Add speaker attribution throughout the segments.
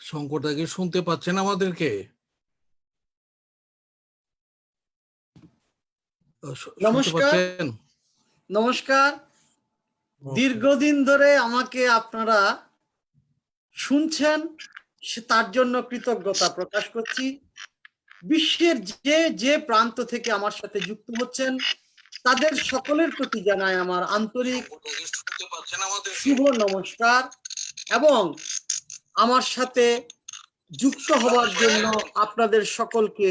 Speaker 1: শঙ্করদা কি শুনতে পাচ্ছেন আমাদেরকে? শুনতে
Speaker 2: নমস্কার
Speaker 1: পাচ্ছেন?
Speaker 2: নমস্কার। দীর্ঘদিন ধরে আমাকে আপনারা শুনছেন, তার জন্য কৃতজ্ঞতা প্রকাশ করছি। বিশ্বের যে যে প্রান্ত থেকে আমার সাথে যুক্ত হচ্ছেন তাদের সকলের প্রতি জানাই আমার আন্তরিক শুভ নমস্কার এবং আমার সাথে যুক্ত হওয়ার জন্য আপনাদের সকলকে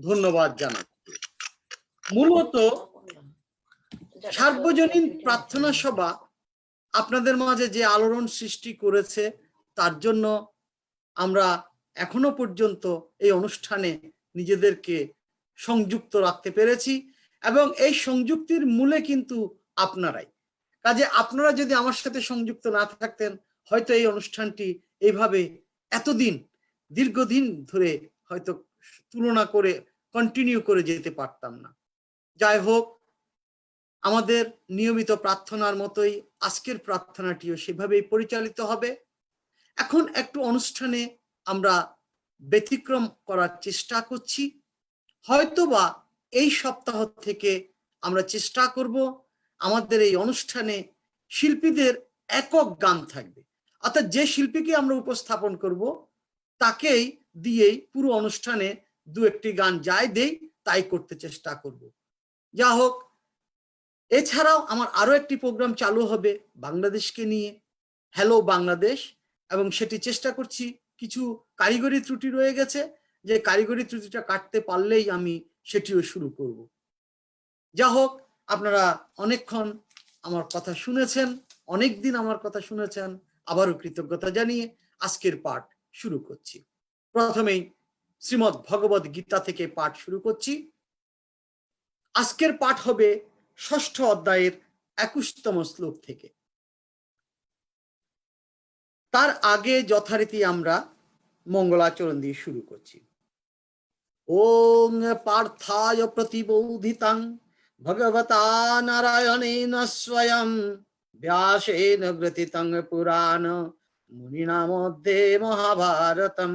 Speaker 2: ধন্যবাদ জানাচ্ছি। মূলত সার্বজনীন প্রার্থনা সভা আপনাদের মাঝে যে আলোড়ন সৃষ্টি করেছে তার জন্য আমরা এখনো পর্যন্ত এই অনুষ্ঠানে নিজেদেরকে সংযুক্ত রাখতে পেরেছি এবং এই সংযুক্তির মূলে কিন্তু আপনারাই। কাজে আপনারা যদি আমার সাথে সংযুক্ত না থাকতেন হয়তো এই অনুষ্ঠানটি এইভাবে এতদিন দীর্ঘদিন ধরে হয়তো তুলনা করে কন্টিনিউ করে যেতে পারতাম না। যাই হোক, আমাদের নিয়মিত প্রার্থনার মতোই আজকের প্রার্থনাটিও সেভাবেই পরিচালিত হবে। এখন একটু অনুষ্ঠানে আমরা ব্যতিক্রম করার চেষ্টা করছি। হয়তোবা এই সপ্তাহ থেকে আমরা চেষ্টা করব আমাদের এই অনুষ্ঠানে শিল্পীদের একক গান থাকবে, অর্থাৎ যে শিল্পীকে আমরা উপস্থাপন করব তাকেই দিয়েই পুরো অনুষ্ঠানে দু একটি গান যাই দেই তাই করতে চেষ্টা করব। যা হোক, এছাড়াও আমার আরো একটি প্রোগ্রাম চালু হবে বাংলাদেশকে নিয়ে, হ্যালো বাংলাদেশ, এবং সেটি চেষ্টা করছি। কিছু কারিগরি ত্রুটি রয়ে গেছে, যে কারিগরি ত্রুটিটা কাটতে পারলেই আমি সেটিও শুরু করব। যা হোক, আপনারা অনেকক্ষণ আমার কথা শুনেছেন, অনেক দিন আমার কথা শুনেছেন, আবারও কৃতজ্ঞতা জানিয়ে আজকের পাঠ শুরু করছি। প্রথমেই শ্রীমদ্ ভগবদ গীতা থেকে পাঠ শুরু করছি। আজকের পাঠ হবে ৬ষ্ঠ অধ্যায়ের ২১তম শ্লোক থেকে। তার আগে যথারীতি আমরা মঙ্গলাচরণ দিয়ে শুরু করছি। ওং পার্থায় প্রতিবোধিতাং ভগবতা নারায়ণেন স্বয়ং ব্যাসেন গ্রথিতং পুরাণ মুনিনা মধ্যে মহাভারতম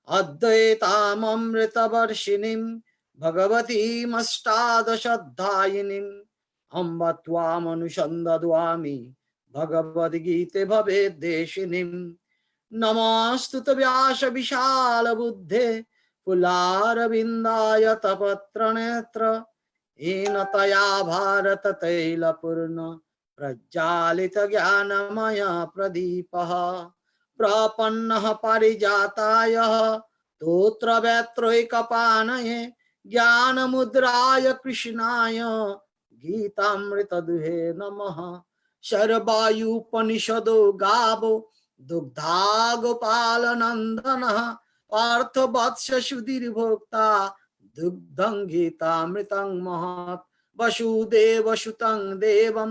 Speaker 2: অদ্বৈতামৃতবর্ষিণীম ভগবতীমষ্টাদশাধ্যায়িনীম অম্ব ত্বামনুসন্দধামি ভগবদ্গীতে ভবেদ্দেশিনীম। নমস্তুত ব্যাস বিশাল বুদ্ধে পুলারবিন্দায় তপত্রনেত্র येन तया भारत तैलपूर्ण प्रज्वालित ज्ञानमय प्रदीपः प्रपन्नः पारिजाताय स्तोत्रवेत्रैकपाणये ज्ञानमुद्राय कृष्णाय गीतामृतदुहे नमः। शर्वायुपनिषदो गावो दुग्धा गोपालनन्दनः पार्थवत्स सुधीर्भोक्ता दुग्धं गीतामृतं महत्। वसुदेवसुतं देवं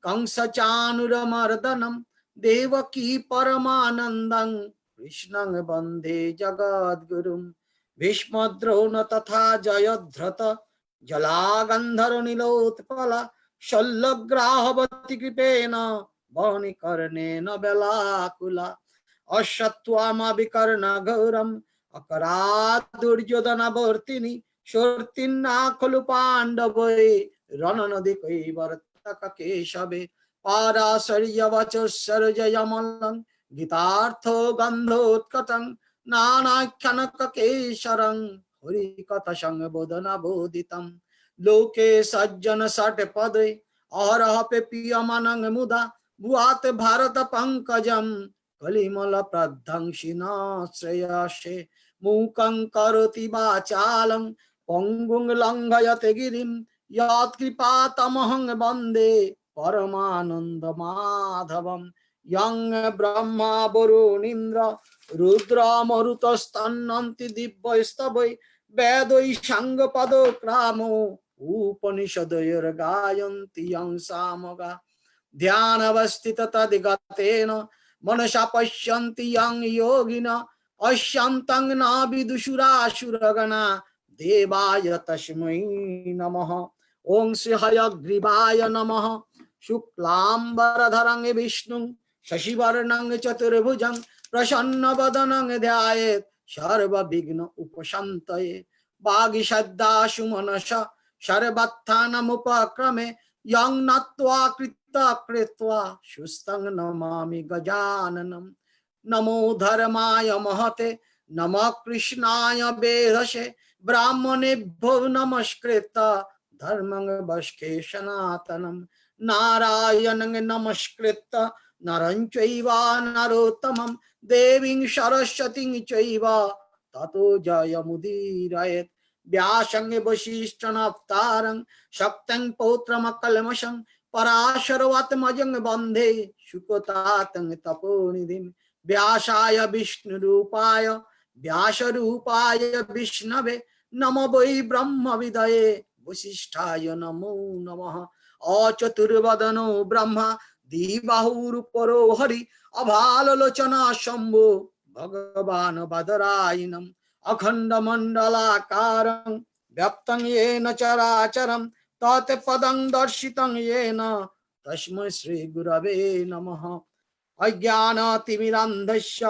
Speaker 2: कंसचाणूरमर्दनं देवकी परमानन्दं कृष्णं वन्दे जगद्गुरुं। भीष्मद्रोण तथा जयद्रथ जलागन्धर्वनीलोत्पल शल्यग्राहवती कृपेण वणिकर्णेन वेलाकुला। अश्वत्थामा विकर्णघोरं अकरादुर्योधनवर्तिनी शर्तिन्ना खलु पाण्डवै रणनदी कैवर्तक केशवे। पाराशर्यवचोत्सर्जयमलं गीतार्थो गन्धोत्कटं नानाख्यानककेशरं हरिकथासंबोधनबोधितं। लोके सज्जन षट्पदे अहरह पेपीयमानं मुदा भुआत भारत पंकजं कलिमल प्रध्वंसिना श्रेयसे। मूकं करोति वाचालं पंगुं लंघयते गिरिं यत्कृपातमहं वन्दे परमानंद माधवं। यं ब्रह्मा वरुणीन्द्र रुद्र मरुतस्तन्नन्ति दिव्यस्तवै वेदै साङ्गपदक्रामो उपनिषदयोर्गायन्ति यं सामगा। ध्यानवस्थित तद्गतेन मनसा पश्यन्ति यं योगिनः अशान्तं न विदुषुरासुरगणा देवाय तस्मै नमः। ओं श्री हयग्रीवाय नमः। शुक्लाम्बरधरं विष्णुं शशिवर्णं चतुर्भुजं प्रसन्न वदनं ध्यायेत् सर्वविघ्न उपशान्तये वागीषद्दाशु मनसा सर्वत्थानमुपक्रमे यं नत्वा कृत्वा सुस्थं नमामि गजाननं नमो धर्माय महते नमः कृष्णाय वेधसे ब्राह्मणेभ्यो नमस्कृत धर्मं वष्के सनातनं नारायणं नमस्कृत नरं चैव नरोत्तमं देवीं सरस्वतीं चैव ततो जयमुदीरयेत् व्यासं वसिष्ठनप्तारं शक्तं पौत्रमकल्मषं पराशरवत्मजं वन्दे शुकतातं तपोनिधिं व्यासाय विष्णुरूपाय व्यासरूपाय विष्णवे नमो वै ब्रह्मविदये वसिष्ठाय नमो नमः अचतुर्वदनो ब्रह्मा द्विबाहुरुपरो हरि अभालोचना शम्भो भगवान् बदरायणम् अखण्डमण्डलाकारं व्याप्तं येन चराचरं तत्पदं दर्शितं येन तस्मै श्रीगुरवे नमः अज्ञानतिमिरान्धस्य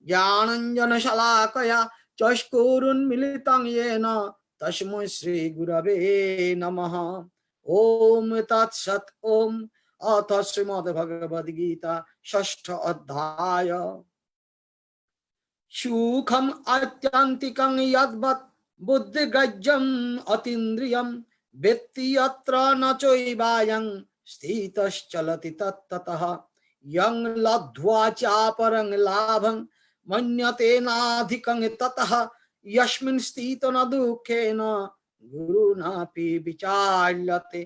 Speaker 2: ज्ञानाञ्जनशलाकया चक्षुरुन्मीलितं येन तस्मै श्रीगुरवे नमः ॐ तत्सत् ॐ अथ श्रीमद्भगवद्गीता षष्ठ अध्याय सुखम आत्यन्तिकं यद्वत् बुद्धिगज्जम् अतीन्द्रियं वेत्ति यत्र न चैवायं स्थितश्चलति तत्ततः यं लब्ध्वा चापरं लाभं मन्यते नाधिकं ततः यस्मिन् स्थितो न दुःखेन गुरुणापि विचाल्यते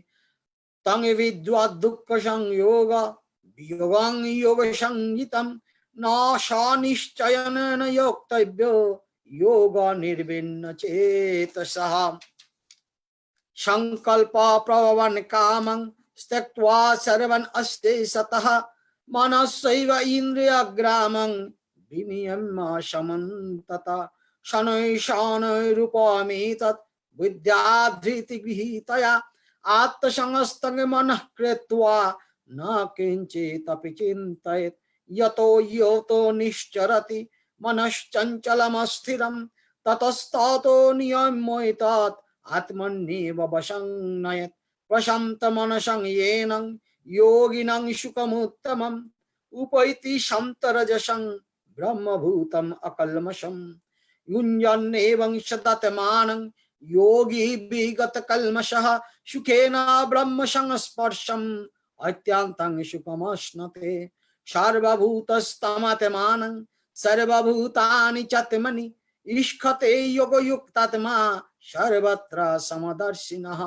Speaker 2: तं विद्वा दुःखसंयोग वियोगं योगसंज्ञितं न निश्चयन योक्तव्यो योग निर्विण्ण चेतसः संकल्प प्रभवन् कामं त्यक्त्वा सर्वन् अस्ते सतः मनस्सैव इन्द्रियग्रामं विनियम्य समन्ततः शनैः शनैरुपमेतत् विद्याधृतिगृहीतया आत्मसंस्थं मनः कृत्वा न किञ्चिदपि चिन्तयेत् यतो योतो निश्चरति मनश्चञ्चलमस्थिरं ततस्ततो नियम्येतत् आत्मन्येव वशं नयेत् प्रशान्तमनसं येन योगिनं सुखमुत्तमम् उपैति शान्तरजसं ब्रह्मभूतम् अकल्मषम् युञ्जन्नेवं सततमानं योगी विगतकल्मषः सुखेन ब्रह्म संस्पर्शम् अत्यन्तं सुखमश्नुते सर्वभूतस्तमात्मानं सर्वभूतानि चात्मनि ईक्षते योगयुक्तात्मा सर्वत्र समदर्शिनः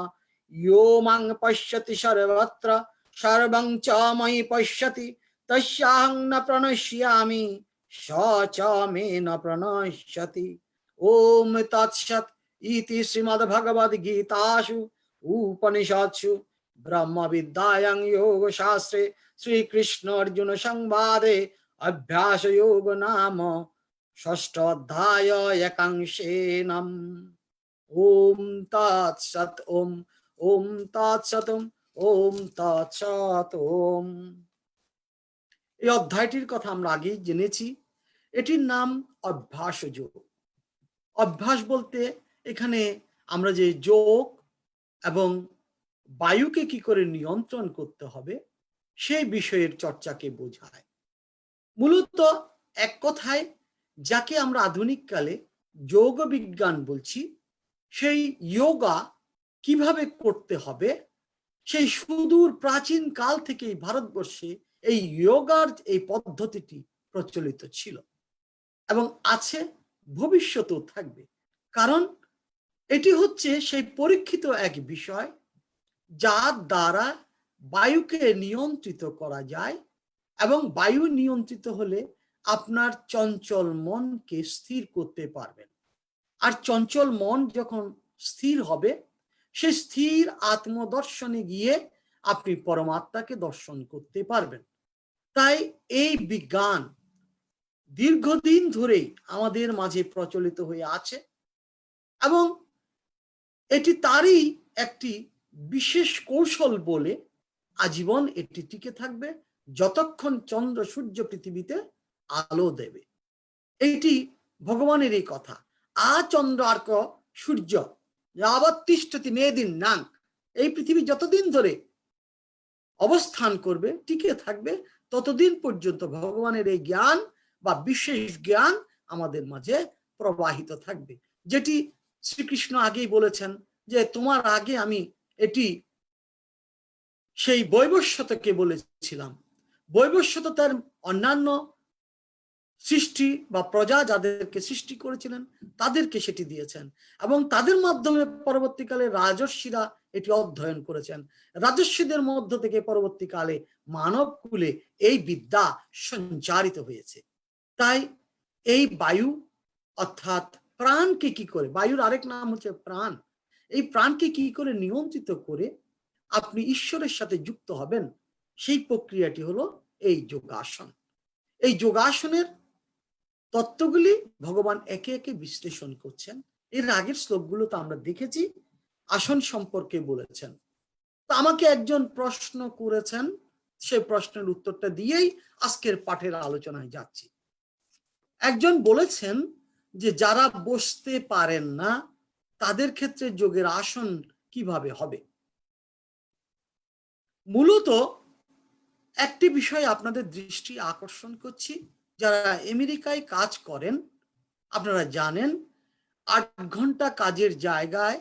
Speaker 2: यो मां पश्यति सर्वत्र सर्वं च मयि पश्यति तस्याहं न प्रणश्यामि स च मे न प्रणश्यति ओम तत्सत् इति श्रीमद्भगवद्गीतासु उपनिषत्सु ब्रह्मविद्यायां योगशास्त्रे श्रीकृष्ण अर्जुन संवादे अभ्यास योग नाम षष्ठाध्याय एकांशेनम् ओम तत्सत् ओम तत्सत् ओम तत्सत् ओम। এই অধ্যায়টির কথা আমরা আগেই জেনেছি। এটির নাম অভ্যাস যোগ। অভ্যাস বলতে এখানে আমরা যে যোগ এবং বায়ুকে কি করে নিয়ন্ত্রণ করতে হবে সেই বিষয়ের চর্চাকে বোঝায়। মূলত এক কথায় যাকে আমরা আধুনিক কালে যোগ বিজ্ঞান বলছি, সেই যোগা কিভাবে করতে হবে সেই সুদূর প্রাচীন কাল থেকেই ভারতবর্ষে এই যোগার এই পদ্ধতিটি প্রচলিত ছিল এবং আছে, ভবিষ্যতেও থাকবে। কারণ এটি হচ্ছে সেই পরীক্ষিত এক বিষয় যার দ্বারা বায়ুকে নিয়ন্ত্রিত করা যায় এবং বায়ু নিয়ন্ত্রিত হলে আপনার চঞ্চল মনকে স্থির করতে পারবেন। আর চঞ্চল মন যখন স্থির হবে, সে স্থির আত্মদর্শনে গিয়ে আপনি পরমাত্মাকে দর্শন করতে পারবেন। তাই এই বিজ্ঞান দীর্ঘদিন ধরেই আমাদের মাঝে প্রচলিত হয়ে আছে এবং এটি তারই একটি বিশেষ কৌশল বলে আজীবন এটি টিকে থাকবে যতক্ষণ চন্দ্র সূর্য পৃথিবীতে আলো দেবে। এইটি ভগবানের এই কথা। চন্দ্রার্ক সূর্য যাবৎ তিষ্ঠতি মেদিন নাং, এই পৃথিবী যতদিন ধরে অবস্থান করবে, টিকে থাকবে, ততদিন পর্যন্ত ভগবানের এই জ্ঞান বা বিশেষ জ্ঞান আমাদের মাঝে প্রবাহিত থাকবে। যেটি শ্রীকৃষ্ণ আগেই বলেছেন যে তোমার আগে আমি এটি সেই বৈবস্বতকে বলেছিলাম। বৈবস্বত তার অন্যান্য সৃষ্টি বা প্রজা যাদেরকে সৃষ্টি করেছিলেন তাদেরকে সেটি দিয়েছেন, এবং তাদের মাধ্যমে পরবর্তীকালে রাজর্ষিরা এটি অধ্যয়ন করেছেন। রাজর্ষিদের মধ্য থেকে পরবর্তীকালে মানব কুলে এই বিদ্যা সঞ্চারিত হয়েছে। তাই এই বায়ু অর্থাৎ প্রাণকে কি করে, বায়ুর আরেক নাম হচ্ছে প্রাণ, এই প্রাণকে কি করে নিয়ন্ত্রিত করে আপনি ঈশ্বরের সাথে যুক্ত হবেন, সেই প্রক্রিয়াটি হলো এই যোগাসন। এই যোগাসনের তত্ত্বগুলি ভগবান একে একে বিশ্লেষণ করছেন। এর আগের শ্লোকগুলো তো আমরা দেখেছি, আসন সম্পর্কে বলেছেন। তো আমাকে একজন প্রশ্ন করেছেন, সেই প্রশ্নের উত্তরটা দিয়েই আজকের পাঠের আলোচনায় যাচ্ছি। একজন বলেছেন যে যারা বসতে পারেন না তাদের ক্ষেত্রে যোগের আসন কিভাবে হবে। মূলত একটি বিষয় আপনাদের দৃষ্টি আকর্ষণ করছি। যারা আমেরিকায় কাজ করেন আপনারা জানেন 8 ঘন্টা কাজের জায়গায়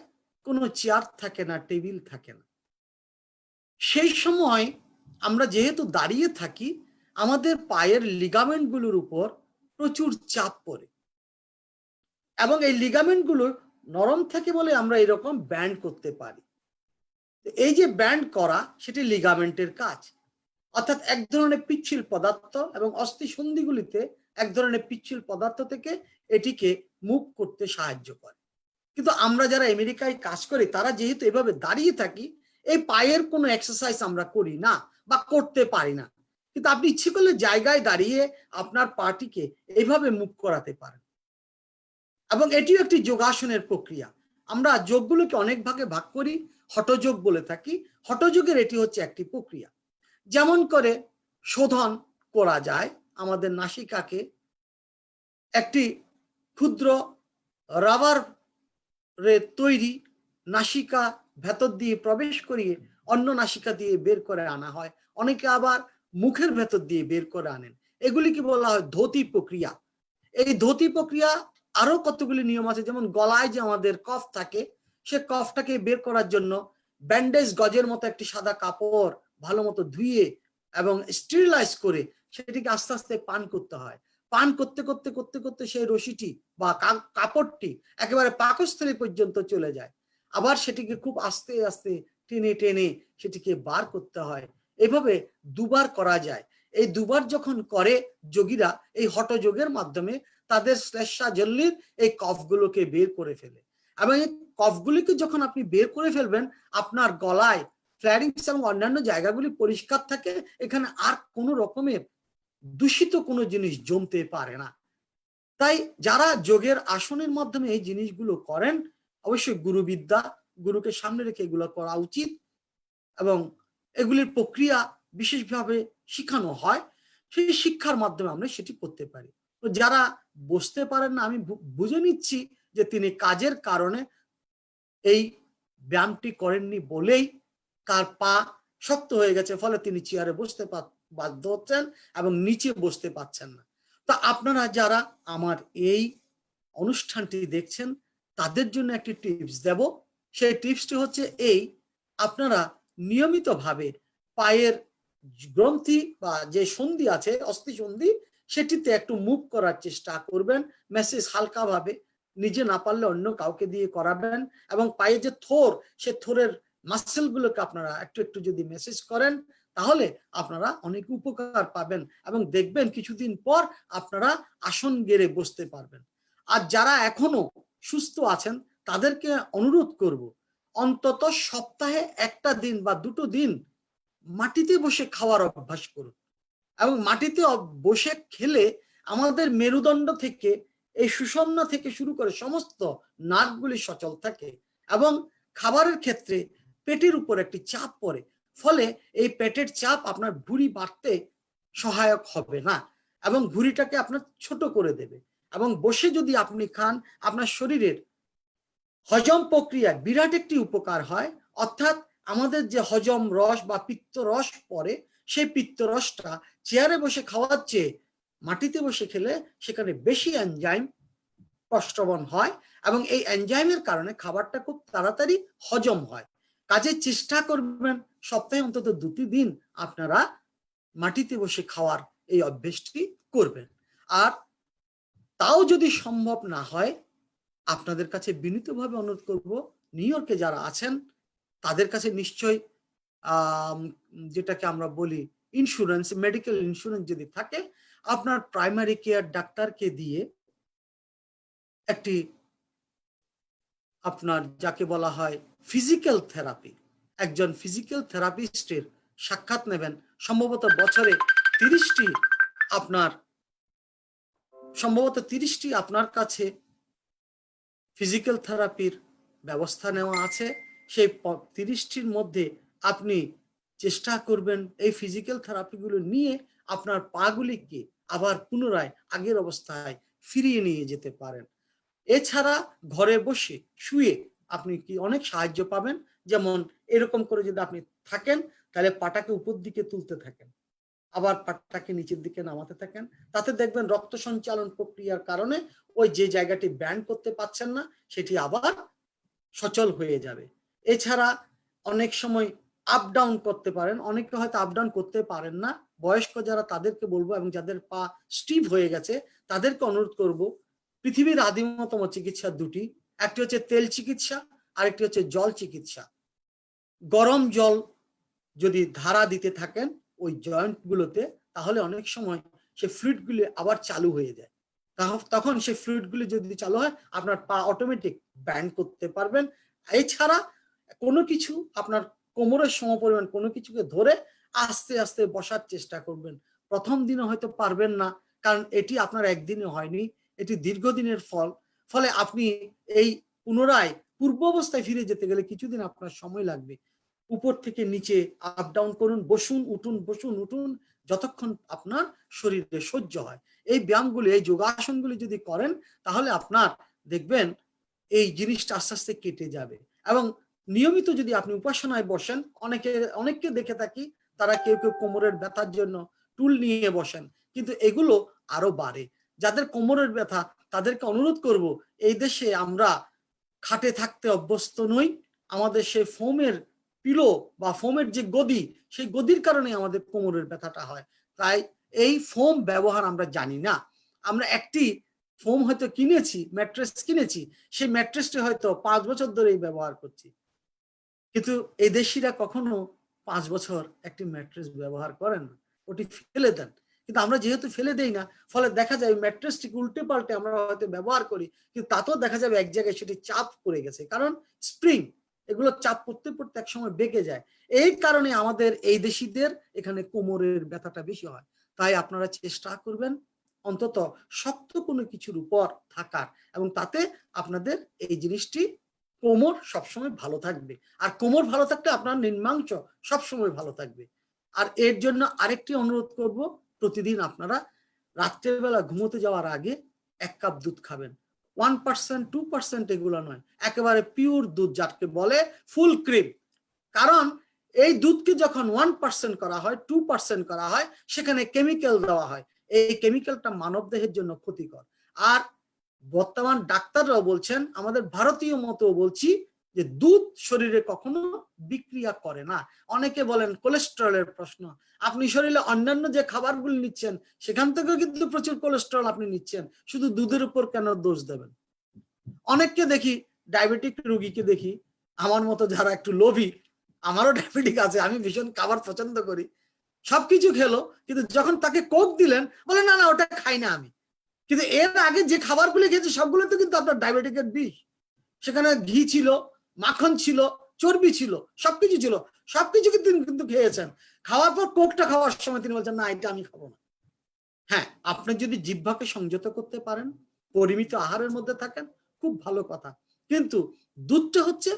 Speaker 2: কোনো চেয়ার থাকে না, টেবিল থাকে না। সেই সময় আমরা যেহেতু দাঁড়িয়ে থাকি, আমাদের পায়ের লিগামেন্টগুলোর উপর প্রচুর চাপ পড়ে, এবং এই লিগামেন্টগুলো নরম থাকে বলে আমরা এরকম ব্যান্ড করতে পারি। এই যে ব্যান্ড করা, সেটি লিগামেন্টের কাজ। অর্থাৎ এক ধরনের পিচ্ছিল পদার্থ, এবং অস্থি সন্ধিগুলিতে এক ধরনের পিচ্ছিল পদার্থ থেকে এটিকে মুভ করতে সাহায্য করে। কিন্তু আমরা যারা আমেরিকায় কাজ করি তারা যেহেতু এভাবে দাঁড়িয়ে থাকি, এই পায়ের কোনো এক্সারসাইজ আমরা করি না বা করতে পারি না। কিন্তু আপনি ইচ্ছে করলে জায়গায় দাঁড়িয়ে আপনার পাটিকে এইভাবে মুভ করাতে পারেন, এবং এটিও একটি যোগাসনের প্রক্রিয়া। আমরা যোগগুলোকে অনেক ভাগে ভাগ করি, হঠযোগ বলে থাকি। হঠযোগের এটি হচ্ছে একটি প্রক্রিয়া। যেমন করে শোধন করা যায়, আমাদের নাসিকাকে একটি ক্ষুদ্র রাবার তৈরি নাসিকা ভেতর দিয়ে প্রবেশ করিয়ে অন্য নাসিকা দিয়ে বের করে আনা হয়। অনেকে আবার মুখের ভেতর দিয়ে বের করে আনেন। এগুলিকে বলা হয় ধোতি প্রক্রিয়া। এই ধোতি প্রক্রিয়া আরো কতগুলি নিয়ম আছে, যেমন গলায় যে আমাদের কফ থাকে, সে কফটাকে বের করার জন্য ব্যান্ডেজ গজের মতো একটি সাদা কাপড় ভালো মতো ধুয়ে এবং স্টেরিলাইজ করে সেটিকে আস্তে আস্তে পান করতে হয়। পান করতে করতে করতে করতে সেই রশিটি বা কাপড়টি একেবারে পাকস্থলী পর্যন্ত চলে যায়। আবার সেটিকে খুব আস্তে আস্তে টেনে টেনে সেটিকে বার করতে হয়। এভাবে দুবার করা যায়। এই দুবার যখন করে যোগীরা এই হঠযোগের মাধ্যমে তাদের শ্লেষ্মাজল্লির এই কফগুলোকে বের করে ফেলে, এবং এই কফগুলিকে যখন আপনি বের করে ফেলবেন, আপনার গলায় ফ্ল্যারিংস এবং অন্যান্য জায়গাগুলি পরিষ্কার থাকে। এখানে আর কোনো রকমের দূষিত কোনো জিনিস জমতে পারে না। তাই যারা যোগের আসনের মাধ্যমে এই জিনিসগুলো করেন, অবশ্যই গুরুবিদ্যা, গুরুকে সামনে রেখে এগুলো করা উচিত, এবং এগুলির প্রক্রিয়া বিশেষভাবে শিখানো হয়। সেই শিক্ষার মাধ্যমে আমরা সেটি করতে পারি। তো যারা বসতে পারেন না, আমি বুঝে নিচ্ছি যে তিনি কাজের কারণে এই ব্যায়ামটি করেননি বলেই তার পা শক্ত হয়ে গেছে, ফলে তিনি চেয়ারে বসতে বাধ্য হচ্ছেন এবং নিচে বসতে পারছেন না। তা আপনারা যারা আমার এই অনুষ্ঠানটি দেখছেন তাদের জন্য একটি টিপস দেব। সেই টিপসটি হচ্ছে এই: আপনারা নিয়মিতভাবে পায়ের গ্রন্থি বা যে সন্ধি আছে, অস্থি সন্ধি, সেটিতে একটু মুভ করার চেষ্টা করবেন। মেসেজ হালকাভাবে, নিজে না পারলে অন্য কাউকে দিয়ে করাবেন, এবং পায়ে যে থোর, সে থোরের মাসেলগুলোকে আপনারা একটু একটু যদি মেসেজ করেন, তাহলে আপনারা অনেক উপকার পাবেন, এবং দেখবেন কিছুদিন পর আপনারা আসন গেড়ে বসতে পারবেন। আর যারা এখনো সুস্থ আছেন তাদেরকে অনুরোধ করব, অন্তত সপ্তাহে একটা দিন বা 2টো দিন মাটিতে বসে খাওয়ার অভ্যাস করুন। এবং মাটিতে বসে খেলে আমাদের মেরুদণ্ড থেকে, এই সুষুম্না থেকে শুরু করে সমস্ত নার্ভগুলি সচল থাকে, এবং খাবারের ক্ষেত্রে পেটের উপর একটি চাপ পড়ে, ফলে এই পেটের চাপ আপনার ভুঁড়ি বাড়তে সহায়ক হবে না, এবং ভুঁড়িটাকে আপনার ছোট করে দেবে। এবং বসে যদি আপনি খান, আপনার শরীরের হজম প্রক্রিয়ায় বিরাট একটি উপকার হয়। অর্থাৎ আমাদের যে হজম রস বা পিত্ত রস পড়ে, সেই পিত্ত রসটা চেয়ারে বসে খাওয়ার চেয়ে মাটিতে বসে খেলে সেখানে বেশি এনজাইম প্রস্রবণ হয় এবং এই এনজাইমের কারণে খাবারটা খুব তাড়াতাড়ি হজম হয়। কাজে চেষ্টা করবেন সপ্তাহে অন্তত 2টি দিন আপনারা মাটিতে বসে খাওয়ার এই অভ্যেসটি করবেন। আর তাও যদি সম্ভব না হয়, আপনাদের কাছে বিনীতভাবে অনুরোধ করব, নিউ ইয়র্কে যারা আছেন তাদের কাছে নিশ্চয়ই যেটাকে আমরা বলি ইন্স্যুরেন্স, মেডিকেল ইন্স্যুরেন্স যদি থাকে, আপনার প্রাইমারি কেয়ার ডাক্তারকে দিয়ে একটি আপনার যাকে বলা হয় ফিজিক্যাল থেরাপি, একজন ফিজিক্যাল থেরাপিস্টের সাক্ষাৎ নেবেন। সম্ভবত বছরে 30টি আপনার কাছে ফিজিক্যাল থেরাপির ব্যবস্থা নেওয়া আছে। সেই 30টির মধ্যে আপনি চেষ্টা করবেন এই ফিজিক্যাল থেরাপিগুলো নিয়ে আপনার পাগুলিকে আবার পুনরায় আগের অবস্থায় ফিরিয়ে নিয়ে যেতে পারেন। এছাড়া ঘরে বসে শুয়ে আপনি কি অনেক সাহায্য পাবেন। যেমন এরকম করে যদি আপনি থাকেন, তাহলে পাটাকে উপর দিকে তুলতে থাকেন, আবার পাটাকে নিচের দিকে নামাতে থাকেন। তাতে দেখবেন রক্ত সঞ্চালন প্রক্রিয়ার কারণে ওই যে জায়গাটি ব্যান্ড করতে পারছেন না, সেটি আবার সচল হয়ে যাবে। এছাড়া অনেক সময় আপ ডাউন করতে পারেন। অনেকে হয়তো আপ ডাউন করতে পারেন না, বয়স্ক যারা তাদেরকে বলবো, এবং যাদের পা স্টিভ হয়ে গেছে তাদেরকে অনুরোধ করব, পৃথিবীর আদিমতম চিকিৎসা 2টি, একটি হচ্ছে তেল চিকিৎসা, আরেকটি হচ্ছে জল চিকিৎসা। গরম জল যদি ধারা দিতে থাকেন ওই জয়েন্ট গুলোতে, তাহলে অনেক সময় সেই ফ্লুইডগুলি আবার চালু হয়ে যায়। তখন সেই ফ্লুইডগুলি যদি চালু হয়, আপনার পা অটোমেটিক ব্যান্ড করতে পারবেন। এছাড়া কোনো কিছু আপনার কোমরের সমপরিমাণ কোনো কিছুকে ধরে আস্তে আস্তে বসার চেষ্টা করবেন। প্রথম দিনে হয়তো পারবেন না, কারণ এটি আপনার একদিনে হয়নি, এটি দীর্ঘদিনের ফলে আপনি এই পুনরায় পূর্ব অবস্থায় ফিরে যেতে গেলে কিছুদিন আপনার সময় লাগবে। উপর থেকে নিচে আপ ডাউন করুন, বসুন উঠুন, বসুন উঠুন, যতক্ষণ আপনার শরীরে সহ্য হয়। এই ব্যায়ামগুলি, এই যোগাসনগুলি যদি করেন, তাহলে আপনার দেখবেন এই জিনিসটা আস্তে আস্তে কেটে যাবে। এবং নিয়মিত যদি আপনি উপাসনায় বসেন, অনেককে দেখে থাকি, তারা কেউ কেউ কোমরের ব্যথার জন্য টুল নিয়ে বসেন, কিন্তু এগুলো আরো বাড়ে। যাদের কোমরের ব্যথা তাদেরকে অনুরোধ করব, এই দেশে আমরা খাটে থাকতে অভ্যস্ত নই। আমাদের সেই ফোমের পিলো বা ফোমের যে গদি, সেই গদির কারণে আমাদের কোমরের ব্যথাটা হয়। তাই এই ফোম ব্যবহার আমরা জানি না। আমরা একটি ফোম হয়তো কিনেছি, ম্যাট্রেস কিনেছি, সেই ম্যাট্রেসটি হয়তো 5 বছর ধরেই ব্যবহার করছি, কিন্তু এই দেশিরা কখনো 5 বছর একটি ম্যাট্রেস ব্যবহার করেন না, ওটি ফেলে দেন। কিন্তু আমরা যেহেতু ফেলে দেই না, ফলে দেখা যায় ম্যাট্রেসটিকে উল্টে পাল্টে আমরা হয়তো ব্যবহার করি, কিন্তু তাতেও দেখা যাবে এক জায়গায় সেটি চাপ পড়ে গেছে, কারণ স্প্রিং এগুলো চাপ পড়তে পড়তে এক সময় বেঁকে যায়। এই কারণে আমাদের এই দেশিদের এখানে কোমরের ব্যথাটা বেশি হয়। তাই আপনারা চেষ্টা করবেন অন্তত শক্ত কোনো কিছুর উপর থাকার, এবং তাতে আপনাদের এই জিনিসটি কোমর সবসময় ভালো থাকবে। আর কোমর ভালো থাকলে আপনার নিম্নাংশ সবসময় ভালো থাকবে। আর এর জন্য আরেকটি অনুরোধ করব, প্রতিদিন আপনারা রাত্রেবেলা ঘুমোতে যাওয়ার আগে 1 কাপ দুধ খাবেন। 1% 2% এগুলো নয়, একেবারে পিওর দুধ, যাকে বলে ফুল ক্রিম। কারণ এই দুধকে যখন 1% করা হয়, 2% করা হয়, সেখানে কেমিক্যাল দেওয়া হয়। এই কেমিক্যালটা মানব দেহের জন্য ক্ষতিকর। আর বর্তমান ডাক্তাররাও বলছেন, আমাদের ভারতীয় মতেও বলছি, যে দুধ শরীরে কখনো বিক্রিয়া করে না। অনেকে বলেন কোলেস্টেরলের প্রশ্ন, আপনি শরীরে অন্যান্য যে খাবারগুলো নিচ্ছেন সেখান থেকেও কিন্তু প্রচুর কোলেস্টেরল আপনি নিচ্ছেন, শুধু দুধের উপর কেন দোষ দেবেন? অনেককে দেখি, ডায়াবেটিক রোগীকে দেখি, আমার মতো যারা একটু লোভী, আমারও ডায়াবেটিক আছে, আমি ভীষণ খাবার পছন্দ করি, সবকিছু খেলো, কিন্তু যখন তাকে কোক দিলেন বলে না না ওটা খাই না আমি। কিন্তু এর আগে যে খাবারগুলো খেয়েছে সবগুলো তো কিন্তু আপনার ডায়াবেটিকের বিষ। সেখানে ঘি ছিল, মাখন ছিল, চর্বি ছিল, সবকিছু ছিল, সবকিছু কিন্তু খেয়েছেন। খাওয়ার পর কোকটা খাওয়ার সময় তিনি বলছেন না এটা আমি খাবো না। হ্যাঁ, আপনি যদি জিহ্বাকে সংযত করতে পারেন, পরিমিত আহারের মধ্যে থাকেন, খুব ভালো কথা। কিন্তু দুধটা হচ্ছে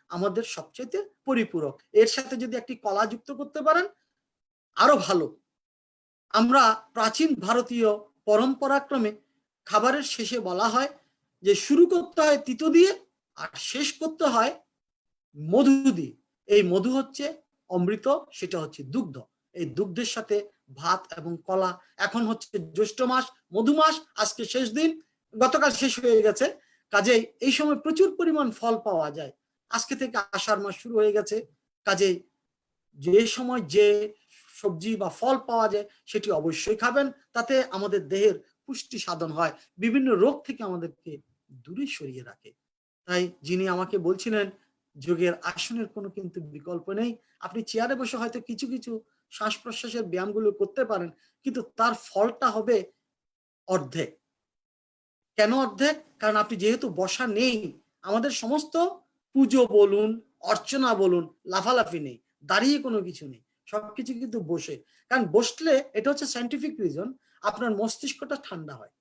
Speaker 2: আমাদের সবচেয়ে পরিপূরক। এর সাথে যদি একটি কলা যুক্ত করতে পারেন আরো ভালো। আমরা প্রাচীন ভারতীয় পরম্পরাক্রমে খাবারের শেষে বলা হয় যে শুরু করতে হয় তিতো দিয়ে আর শেষ করতে হয় মধু দিয়ে। এই মধু হচ্ছে অমৃত, সেটা হচ্ছে দুগ্ধ। এই দুগ্ধের সাথে ভাত এবং কলা। এখন হচ্ছে জ্যৈষ্ঠ মাস, মধু মাস, আজকে শেষ দিন, গতকাল শেষ হয়ে গেছে। কাজেই এই সময় প্রচুর পরিমাণ ফল পাওয়া যায়। আজকে থেকে আষাঢ় মাস শুরু হয়ে গেছে। কাজেই যে সময় যে সবজি বা ফল পাওয়া যায় সেটি অবশ্যই খাবেন, তাতে আমাদের দেহের পুষ্টি সাধন হয়, বিভিন্ন রোগ থেকে আমাদেরকে দূরে সরিয়ে রাখে। তাই যিনি আমাকে বলছিলেন যোগের আসনের কোনো কিন্তু বিকল্প নেই। আপনি চেয়ারে বসে হয়তো কিছু কিছু শ্বাস প্রশ্বাসের ব্যায়ামগুলো করতে পারেন, কিন্তু তার ফলটা হবে অর্ধেক। কেন অর্ধেক? কারণ আপনি যেহেতু বসা নেই, আমাদের সমস্ত পুজো বলুন, অর্চনা বলুন, লাফালাফি নেই, দাঁড়িয়ে কোনো কিছু নেই, সবকিছু কিন্তু বসে। কারণ বসলে, এটা হচ্ছে সায়েন্টিফিক রিজন, আপনার মস্তিষ্কটা ঠান্ডা হয়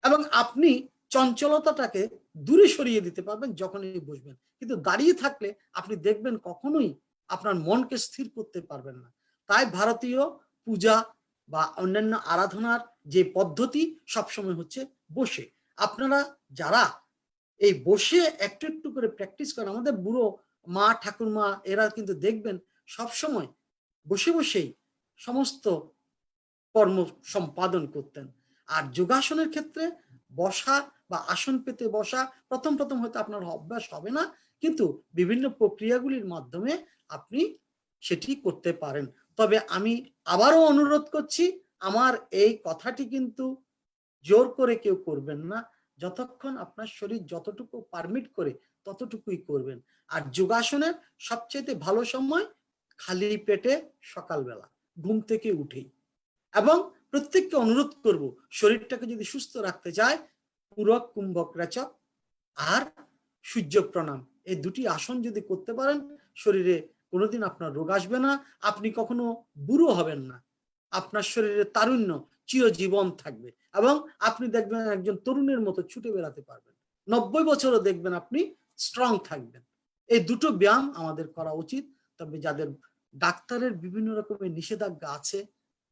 Speaker 2: এবং আপনি চঞ্চলতাটাকে দূরে সরিয়ে দিতে পারবেন যখনই বসবেন। কিন্তু দাঁড়িয়ে থাকলে আপনি দেখবেন কখনোই আপনার মনকে স্থির করতে পারবেন না। তাই ভারতীয় পূজা বা অন্যান্য আরাধনার যে পদ্ধতি সবসময় হচ্ছে বসে। আপনারা যারা এই বসে একটু একটু করে প্র্যাকটিস করেন, আমাদের বুড়ো মা ঠাকুরমা এরা কিন্তু দেখবেন সবসময় বসে বসেই সমস্ত কর্ম সম্পাদন করতেন। আর যোগাসনের ক্ষেত্রে বসা বা আসন পেতে বসা প্রথম প্রথম হয়তো আপনার অভ্যাস হবে না, কিন্তু বিভিন্ন প্রক্রিয়াগুলির মাধ্যমে আপনি সেটি করতে পারেন। তবে আমি আবারও অনুরোধ করছি, আমার এই কথাটি কিন্তু জোর করে কেউ করবেন না। যতক্ষণ আপনার শরীর যতটুকু পারমিট করে ততটুকুই করবেন। আর যোগাসনের সবচেয়ে ভালো সময় খালি পেটে সকালবেলা ঘুম থেকে উঠেই। এবং প্রত্যেককে অনুরোধ করব, শরীরটাকে যদি সুস্থ রাখতে চায়, পুরক কুম্ভক রেচক আর সূর্য প্রণাম, এই দুটি আসন যদি করতে পারেন, শরীরে কোনোদিন আপনার রোগ আসবে না, আপনি কখনো বুড়ো হবেন না, আপনার শরীরে তারুণ্য চিরজীবন থাকবে এবং আপনি দেখবেন একজন তরুণের মতো ছুটে বেড়াতে পারবেন। 90 বছরও দেখবেন আপনি স্ট্রং থাকবেন। এই দুটো ব্যায়াম আমাদের করা উচিত। তবে যাদের ডাক্তারের বিভিন্ন রকমের নিষেধাজ্ঞা আছে,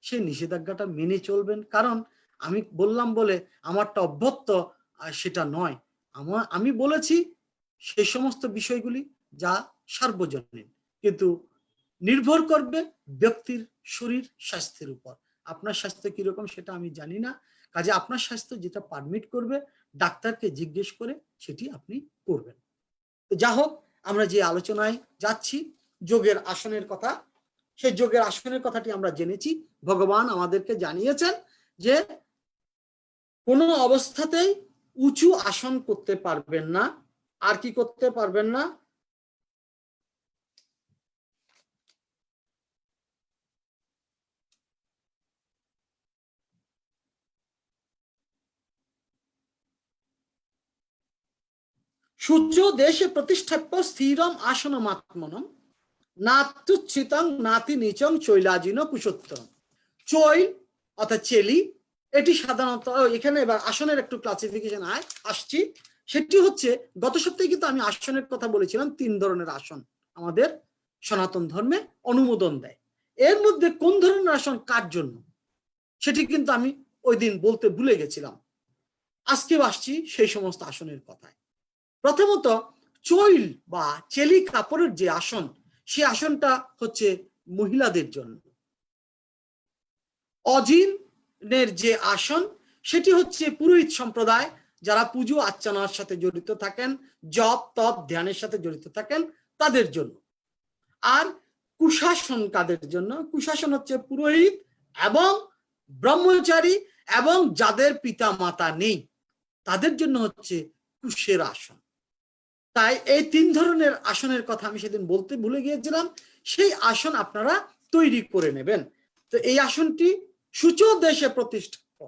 Speaker 2: সেই নিষেধাজ্ঞাটা মেনে চলবেন। কারণ আমি বললাম বলে আমারটা অভ্যস্ত সেটা নয়। আমি বলেছি সেই সমস্ত বিষয়গুলি যা সার্বজনীন, কিন্তু নির্ভর করবে ব্যক্তির শরীর স্বাস্থ্যের উপর। আপনার স্বাস্থ্য কিরকম সেটা আমি জানি না, কাজে আপনার স্বাস্থ্য যেটা পারমিট করবে ডাক্তারকে জিজ্ঞেস করে সেটি আপনি করবেন। তো যা হোক, আমরা যে আলোচনায় যাচ্ছি যোগের আসনের কথা, সেই যোগের আসনের কথাটি আমরা জেনেছি। ভগবান আমাদেরকে জানিয়েছেন যে কোনো অবস্থাতেই উঁচু আসন করতে পারবেন না। আর কি করতে পারবেন না? সূর্য দেশে প্রতিষ্ঠাপ্য স্থিরম আসনমাত্মনম নাত্যুচ্ছিতং নাতি নিচং চৈলাজিন কুশোত্তরম। চৈল অর্থাৎ চেলি, এটি সাধারণত এখানে এবার আসনের একটু ক্লাসিফিকেশন আসছি। সেটি হচ্ছে, গত সপ্তাহে কিন্তু আমি আসনের কথা বলেছিলাম, 3 ধরনের আসন আমাদের সনাতন ধর্মে অনুমোদন দেয়। এর মধ্যে কোন ধরনের আসন কার জন্য সেটি কিন্তু আমি ওই দিন বলতে ভুলে গেছিলাম। আজকে আসছি সেই সমস্ত আসনের কথায়। প্রথমত, চৈল বা চেলি কাপড়ের যে আসন, সে আসনটা হচ্ছে মহিলাদের জন্য। অজিনের যে আসন, সেটি হচ্ছে পুরোহিত সম্প্রদায়, যারা পুজো আর্চনার সাথে জড়িত থাকেন, জপ তপ ধ্যানের সাথে জড়িত থাকেন, তাদের জন্য। আর কুশাসন কাদের জন্য? কুশাসন হচ্ছে পুরোহিত এবং ব্রহ্মচারী এবং যাদের পিতা মাতা নেই, তাদের জন্য হচ্ছে কুশের আসন। তাই এই 3 ধরনের আসনের কথা আমি সেদিন বলতে ভুলে গিয়েছিলাম। সেই আসন আপনারা তৈরি করে নেবেন। তো এই আসনটি সূচো দেশে প্রতিষ্ঠিত,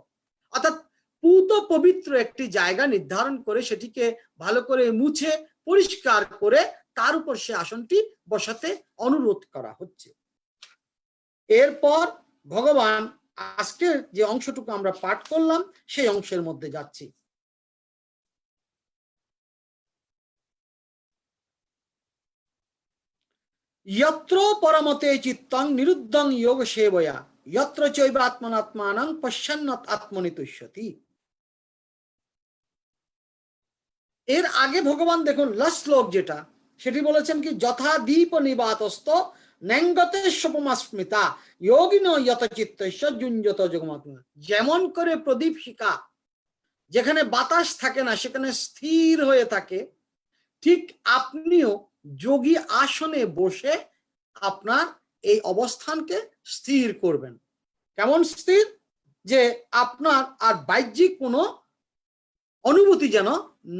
Speaker 2: অর্থাৎ পূত পবিত্র একটি জায়গা নির্ধারণ করে সেটিকে ভালো করে মুছে পরিষ্কার করে তার উপর সে আসনটি বসাতে অনুরোধ করা হচ্ছে। এরপর ভগবান আজকের যে অংশটুকু আমরা পাঠ করলাম সেই অংশের মধ্যে যাচ্ছি। यत्र परमते चित्तं निरुद्धं योग सेवया यत्र चैव आत्मनात्मानं पश्यन्नत आत्मनि तुष्यति। এর আগে ভগবান দেখুন লাস্ট শ্লোক যেটা, সেটি বলেছেন কি, যথা দীপ নিবাতস্ত ন্যাঙ্গতে স্বপমাস্মিতা যোগিন যতচিত্তস্য যুঞ্জত যোগমাত্মা। যেমন করে প্রদীপ শিখা যেখানে বাতাস থাকে না সেখানে স্থির হয়ে থাকে, ঠিক আপনিও যোগী আসনে বসে আপনার এই অবস্থানকে স্থির করবেন। কেমন স্থির? যে আপনার আর বাহ্যিক কোনো অনুভূতি যেন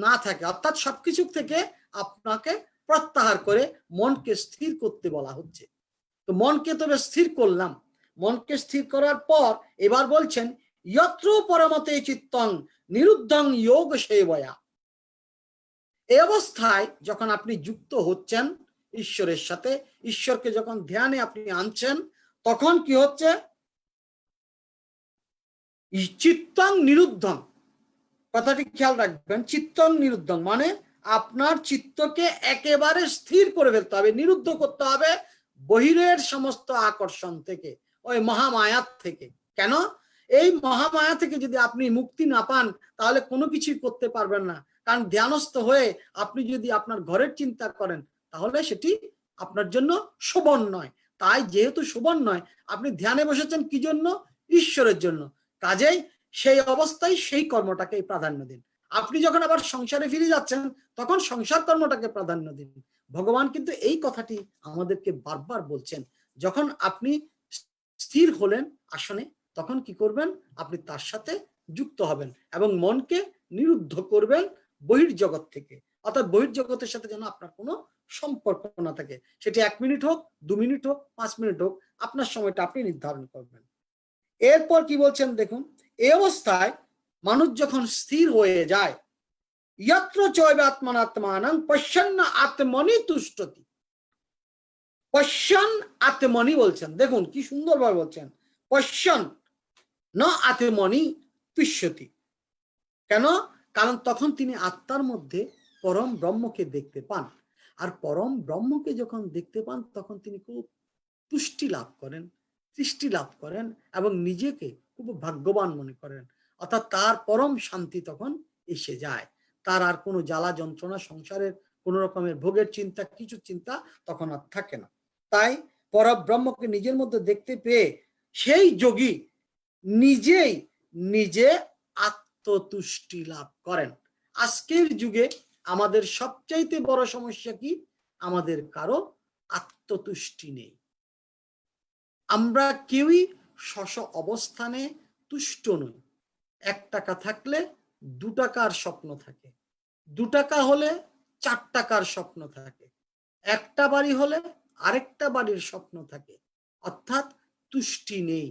Speaker 2: না থাকে, অর্থাৎ সবকিছু থেকে আপনাকে প্রত্যাহার করে মনকে স্থির করতে বলা হচ্ছে। তো মনকে তবে স্থির করলাম, মনকে স্থির করার পর এবার বলছেন যত্র পরমতে চিত্তং নিরুদ্ধং যোগ সেবয়া। এই অবস্থায় যখন আপনি যুক্ত হচ্ছেন ঈশ্বরের সাথে, ঈশ্বরকে যখন ধ্যানে আপনি আনছেন, তখন কি হচ্ছে, চিত্তং নিরুদ্ধং, কথাটি খেয়াল রাখবেন, চিত্তং নিরুদ্ধং মানে আপনার চিত্তকে একেবারে স্থির করে ফেলতে হবে, নিরুদ্ধ করতে হবে বহিরের সমস্ত আকর্ষণ থেকে, ওই মহামায়ার থেকে। কেন? এই মহামায়া থেকে যদি আপনি মুক্তি না পান তাহলে কোনো কিছুই করতে পারবেন না। কারণ ধ্যানস্থ হয়ে আপনি যদি আপনার ঘরের চিন্তা করেন তাহলে সেটি আপনার জন্য শোভন নয়। তাই যেহেতু শোভন নয়, আপনি ধ্যানে বসেছেন কি জন্য? ঈশ্বরের জন্য। কাজেই সেই অবস্থায় সেই কর্মটাকে প্রাধান্য দিন। আপনি যখন আবার সংসারে ফিরে যাচ্ছেন তখন সংসার কর্মটাকে প্রাধান্য দিন। ভগবান কিন্তু এই কথাটি আমাদেরকে বারবার বলছেন। যখন আপনি স্থির হলেন আসনে, তখন কি করবেন? আপনি তার সাথে যুক্ত হবেন এবং মনকে নিরুদ্ধ করবেন বহির্জগৎ থেকে, অর্থাৎ বহির্জগতের সাথে যেন আপনার কোনো সম্পর্ক না থাকে। সেটি 1 মিনিট হোক, 2 মিনিট হোক, 5 মিনিট হোক, আপনার সময়টা আপনি নির্ধারণ করবেন। এরপর কি বলছেন দেখুন, এই অবস্থায় মানুষ যখন স্থির হয়ে যায়, যত্র চৈব আত্মনাত্মানং পশ্যন্ন আত্মনি তুষ্টতি। পশ্যন আত্মনি বলছেন, দেখুন কি সুন্দরভাবে বলছেন, পশ্যন ন আত্মনি তুষ্যতি। কেন? কারণ তখন তিনি আত্মার মধ্যে পরম ব্রহ্মকে দেখতে পান, আর পরম ব্রহ্মকে যখন দেখতে পান তখন তিনি খুব তুষ্টি লাভ করেন, তৃষ্টি লাভ করেন এবং নিজেকে খুব ভাগ্যবান মনে করেন। অর্থাৎ তার পরম শান্তি তখন এসে যায়, তার আর কোনো জ্বালা যন্ত্রণা, সংসারের কোনো রকমের ভোগের চিন্তা, কিছু চিন্তা তখন আর থাকে না। তাই পরব্রহ্মকে নিজের মধ্যে দেখতে পেয়ে সেই যোগী নিজেই নিজে আত্মতুষ্টি লাভ করেন। আজকের যুগে আমাদের সবচাইতে বড় সমস্যা কি? আমাদের কারো আত্মতুষ্টি নেই। আমরা কেউই স্ব অবস্থানে তুষ্ট নই। 1 টাকা থাকলে 2 টাকার স্বপ্ন থাকে, 2 টাকা হলে 4 টাকার স্বপ্ন থাকে, একটা বাড়ি হলে আরেকটা বাড়ির স্বপ্ন থাকে, অর্থাৎ তুষ্টি নেই।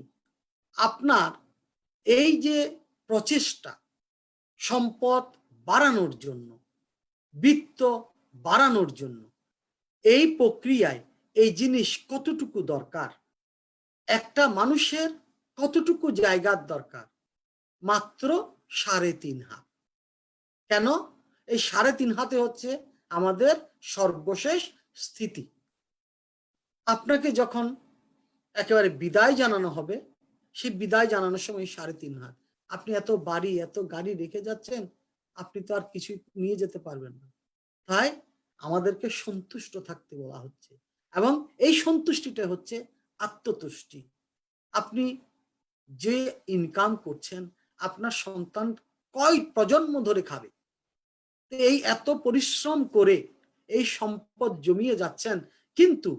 Speaker 2: আপনার এই যে প্রচেষ্টা সম্পদ বাড়ানোর জন্য, বিত্ত বাড়ানোর জন্য, এই প্রক্রিয়ায় এই জিনিস কতটুকু দরকার? একটা মানুষের কতটুকু জায়গার দরকার? মাত্র 3.5 হাত। কেন? এই 3.5 হাতে হচ্ছে আমাদের সর্বশেষ স্থিতি। আপনাকে যখন একেবারে বিদায় জানানো হবে, সেই বিদায় জানানোর সময় 3.5 হাত। আপনি এত বাড়ি এত গাড়ি রেখে যাচ্ছেন, আপনি তো আর কিছু নিয়ে যেতে পারবেন না। তাই আমাদেরকে সন্তুষ্ট থাকতে বলা হচ্ছে, এবং এই সন্তুষ্টিটা হচ্ছে আত্মতুষ্টি। আপনি যে ইনকাম করছেন, আপনার সন্তান কয় প্রজন্ম ধরে খাবে? এই এত পরিশ্রম করে এই সম্পদ জমিয়ে যাচ্ছেন, কিন্তু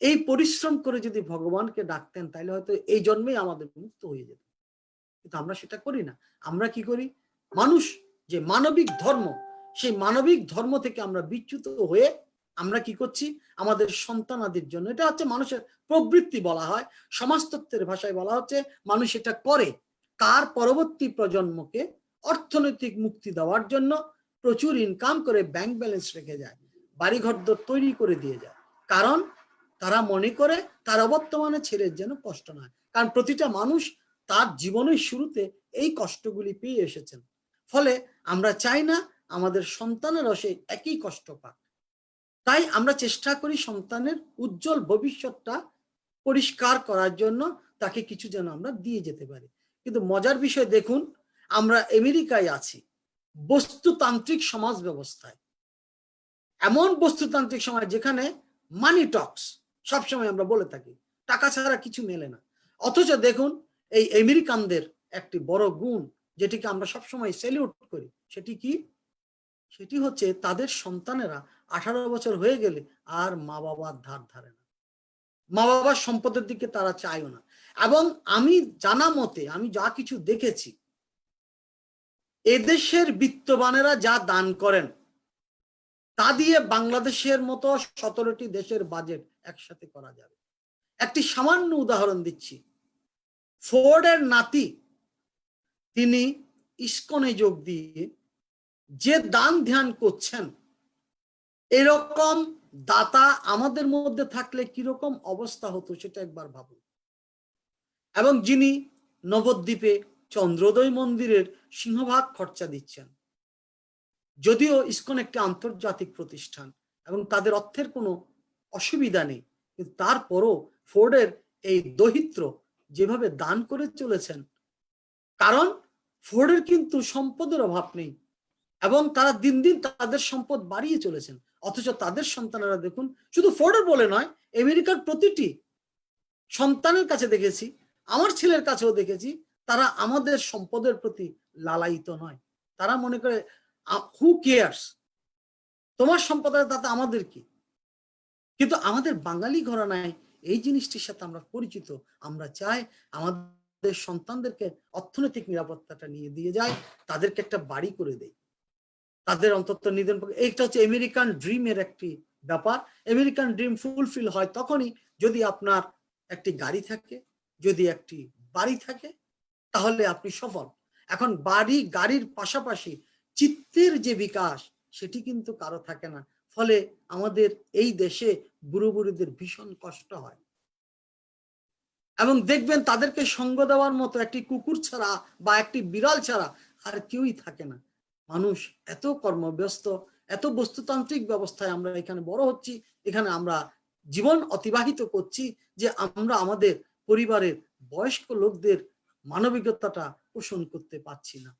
Speaker 2: এই পরিশ্রম করে যদি ভগবানকে ডাকতেন তাহলে হয়তো এই জন্মেই আমাদের মুক্ত হয়ে যেত। কিন্তু আমরা সেটা করি না। আমরা কি করি? মানুষ যে মানবিক ধর্ম, সেই মানবিক ধর্ম থেকে আমরা বিচ্যুত হয়ে আমরা কি করছি? আমাদের সন্তানাদির জন্য, এটা হচ্ছে মানুষের প্রবৃত্তি বলা হয়, সমাজতত্ত্বের ভাষায় বলা হচ্ছে মানুষ এটা করে কার পরবর্তী প্রজন্মকে অর্থনৈতিক মুক্তি দেওয়ার জন্য প্রচুর ইনকাম করে ব্যাংক ব্যালেন্স রেখে যায়, বাড়িঘর তৈরি করে দিয়ে যায়। কারণ তারা মনে করে তার অবর্তমানে ছেলের যেন কষ্ট না হয়। কারণ প্রতিটা মানুষ তার জীবনের শুরুতে এই কষ্টগুলি পেয়ে এসেছেন। ফলে আমরা চাই না আমাদের সন্তানেরও সেই একই কষ্ট পাক। তাই আমরা চেষ্টা করি সন্তানের উজ্জ্বল ভবিষ্যৎটা পরিষ্কার করার জন্য তাকে কিছু যেন আমরা দিয়ে যেতে পারি। কিন্তু মজার বিষয় দেখুন, আমরা আমেরিকায় আছি, বস্তুতান্ত্রিক সমাজ ব্যবস্থায়, এমন বস্তুতান্ত্রিক সমাজ যেখানে মানি টক্স, সবসময় আমরা বলে থাকি টাকা ছাড়া কিছু মেলে না। অথচ দেখুন এই আমেরিকানদের একটি বড় গুণ যেটিকে আমরা সবসময় স্যালিউট করি, সেটি কি? সেটি হচ্ছে তাদের সন্তানেরা 18 বছর হয়ে গেলে আর মা বাবার ধার ধারে না, মা বাবার সম্পদের দিকে তারা চায়ও না। এবং আমি জানা মতে, আমি যা কিছু দেখেছি, এদেশের বিত্তবানেরা যা দান করেন তা দিয়ে বাংলাদেশের মতো 17টি দেশের বাজেট একসাথে করা যাবে। একটি সামান্য উদাহরণ দিচ্ছি, ফোর্ডের নাতি তিনি ইসকনে যোগ দিয়ে যে দান ধ্যান করছেন, এরকম দাতা আমাদের মধ্যে থাকলে কিরকম অবস্থা হতো সেটা একবার ভাবুন। এবং যিনি নবদ্বীপে চন্দ্রোদয় মন্দিরের সিংহভাগ খরচা দিচ্ছেন, যদিও ইসকন একটি আন্তর্জাতিক প্রতিষ্ঠান এবং তাদের অর্থের কোনো অসুবিধা নেই, কিন্তু তারপরও ফোর্ডের এই দহিত্র যেভাবে দান করে চলেছেন, কারণ ফোর্ডের কিন্তু সম্পদের অভাব নেই এবং তারা দিন দিন তাদের সম্পদ বাড়িয়ে চলেছেন। অথচ তাদের সন্তানেরা দেখুন, শুধু ফোর্ডের বলে নয়, আমেরিকার প্রতিটি সন্তানের কাছে দেখেছি, আমার ছেলের কাছেও দেখেছি, তারা আমাদের সম্পদের প্রতি লালায়িত নয়। তারা মনে করে হু কেয়ার্স, তোমার সম্পদের তাতে আমাদের কি? কিন্তু আমাদের বাঙালি ঘরানায় এই জিনিসটির সাথে আমরা পরিচিত। আমরা চাই আমাদের সন্তানদেরকে অর্থনৈতিক নিরাপত্তাটা নিয়ে দিয়ে যায়, তাদেরকে একটা বাড়ি করে দেয়, তাদের অন্তত নিধন। এইটা হচ্ছে আমেরিকান ড্রিমের একটি ব্যাপার। আমেরিকান ড্রিম ফুলফিল হয় তখনই যদি আপনার একটি গাড়ি থাকে, যদি একটি বাড়ি থাকে, তাহলে আপনি সফল। এখন বাড়ি গাড়ির পাশাপাশি চিত্তের যে বিকাশ, সেটি কিন্তু কারো থাকে না। ফলে আমাদের এই দেশে বুড়ো বুড়িদের ভীষণ কষ্ট হয় এবং দেখবেন তাদেরকে সঙ্গ দেওয়ার মতো একটি কুকুর ছাড়া বা একটি বিড়াল ছাড়া আর কেউই থাকে না। মানুষ এত কর্মব্যস্ত, এত বস্তুতান্ত্রিক ব্যবস্থায় আমরা এখানে বড় হচ্ছি, এখানে আমরা জীবন অতিবাহিত করছি যে আমরা আমাদের পরিবারের বয়স্ক লোকদের মানবিকতাটা পোষণ করতে পারছি না।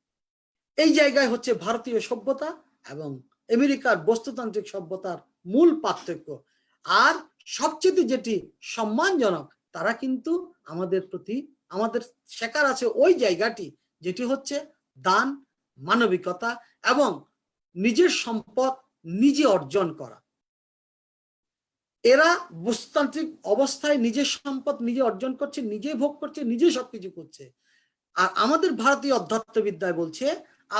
Speaker 2: এই জায়গায় হচ্ছে ভারতীয় সভ্যতা এবং আমেরিকার বস্তুতান্ত্রিক সভ্যতার মূল পার্থক্য। আর সবচেয়ে যেটি সম্মানজনক, তারা কিন্তু আমাদের প্রতি, আমাদের শেখার আছে ওই জায়গাটি যেটি হচ্ছে দান, মানবিকতা এবং নিজের সম্পদ নিজে অর্জন করা। এরা বস্তুতান্ত্রিক অবস্থায় নিজের সম্পদ নিজে অর্জন করছে, নিজে ভোগ করছে, নিজে সবকিছু করছে। আর আমাদের ভারতীয় অধ্যাত্মবিদ্যায় বলছে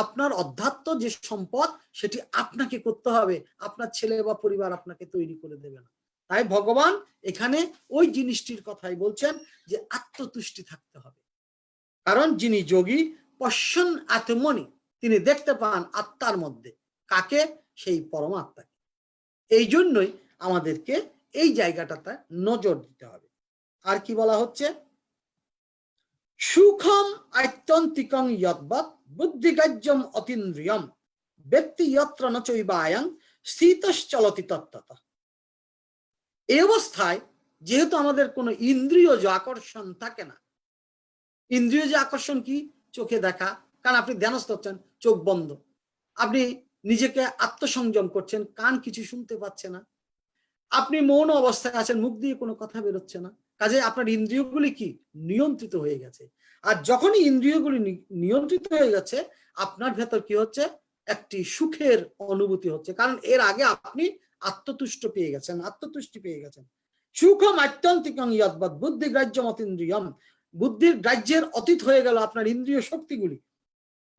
Speaker 2: আপনার অধ্যাত্ম যে সম্পদ সেটি আপনাকে করতে হবে, আপনার ছেলে বা পরিবার আপনাকে তৈরি করে দেবে না। তাই ভগবান এখানে ওই জিনিসটির কথাই বলছেন যে আত্মতুষ্টি থাকতে হবে। কারণ যিনি যোগী পশ্যন আত্মনি, তিনি দেখতে পান আত্মার মধ্যে কাকে? সেই পরমাত্মাকে। এই জন্যই আমাদেরকে এই জায়গাটাতে নজর দিতে হবে। আর কি বলা হচ্ছে? সুখম আত্যন্তিকং যদ্বৎ বুদ্ধিগ্রাহ্যম অতীন্দ্রিয়ম ব্যক্তি যত্র ন চৈবায়ং স্থিতশ্চলতি তত্ত্বতঃ। এই অবস্থায় যেহেতু আমাদের কোনো ইন্দ্রিয় যে আকর্ষণ থাকে না, ইন্দ্রিয় যে আকর্ষণ কি? চোখে দেখা, কারণ আপনি ধ্যানস্থ হচ্ছেন, চোখ বন্ধ, আপনি নিজেকে আত্মসংযম করছেন, কান কিছু শুনতে পাচ্ছে না, আপনি মৌন অবস্থায় আছেন, মুখ দিয়ে কোনো কথা বেরোচ্ছে না, কাজে আপনার ইন্দ্রিয়গুলি কি? নিয়ন্ত্রিত হয়ে গেছে। আর যখনই ইন্দ্রিয়গুলি নিয়ন্ত্রিত হয়ে গেছে, আপনার ভেতর কি হচ্ছে? একটি সুখের অনুভূতি হচ্ছে, কারণ এর আগে আপনি আত্মতুষ্ট পেয়ে গেছেন, আত্মতুষ্টি পেয়ে গেছেন। সুখম আত্যন্তিকং যদ্বৎ বুদ্ধিগ্রাহ্যম অতীন্দ্রিয়ম, বুদ্ধির গ্রাহ্যের অতীত হয়ে গেল আপনার ইন্দ্রিয় শক্তিগুলি।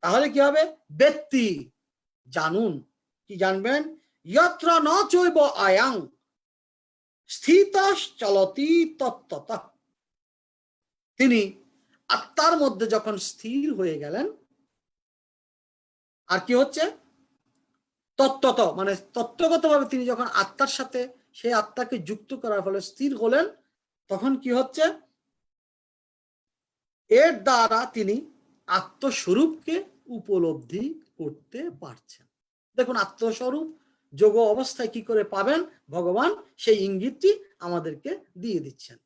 Speaker 2: তাহলে কি হবে? ব্যক্তি, জানুন, কি জানবেন? যত্র ন চৈব আয়াং স্থিতশ্চলতি তত্ত্বতঃ। তিনি আত্মার মধ্যে যখন স্থির হয়ে গেলেন, আর কি হচ্ছে? তত্ত্বত মানে তত্ত্বগতভাবে তিনি যখন আত্মার সাথে সেই আত্মাকে যুক্ত করার ফলে স্থির হলেন, তখন কি হচ্ছে? এর দ্বারা তিনি আত্মস্বরূপকে উপলব্ধি করতে পারছেন। দেখুন আত্মস্বরূপ যোগ অবস্থায় কি করে পাবেন, ভগবান সেই ইঙ্গিতটি আমাদেরকে দিয়ে দিচ্ছেন।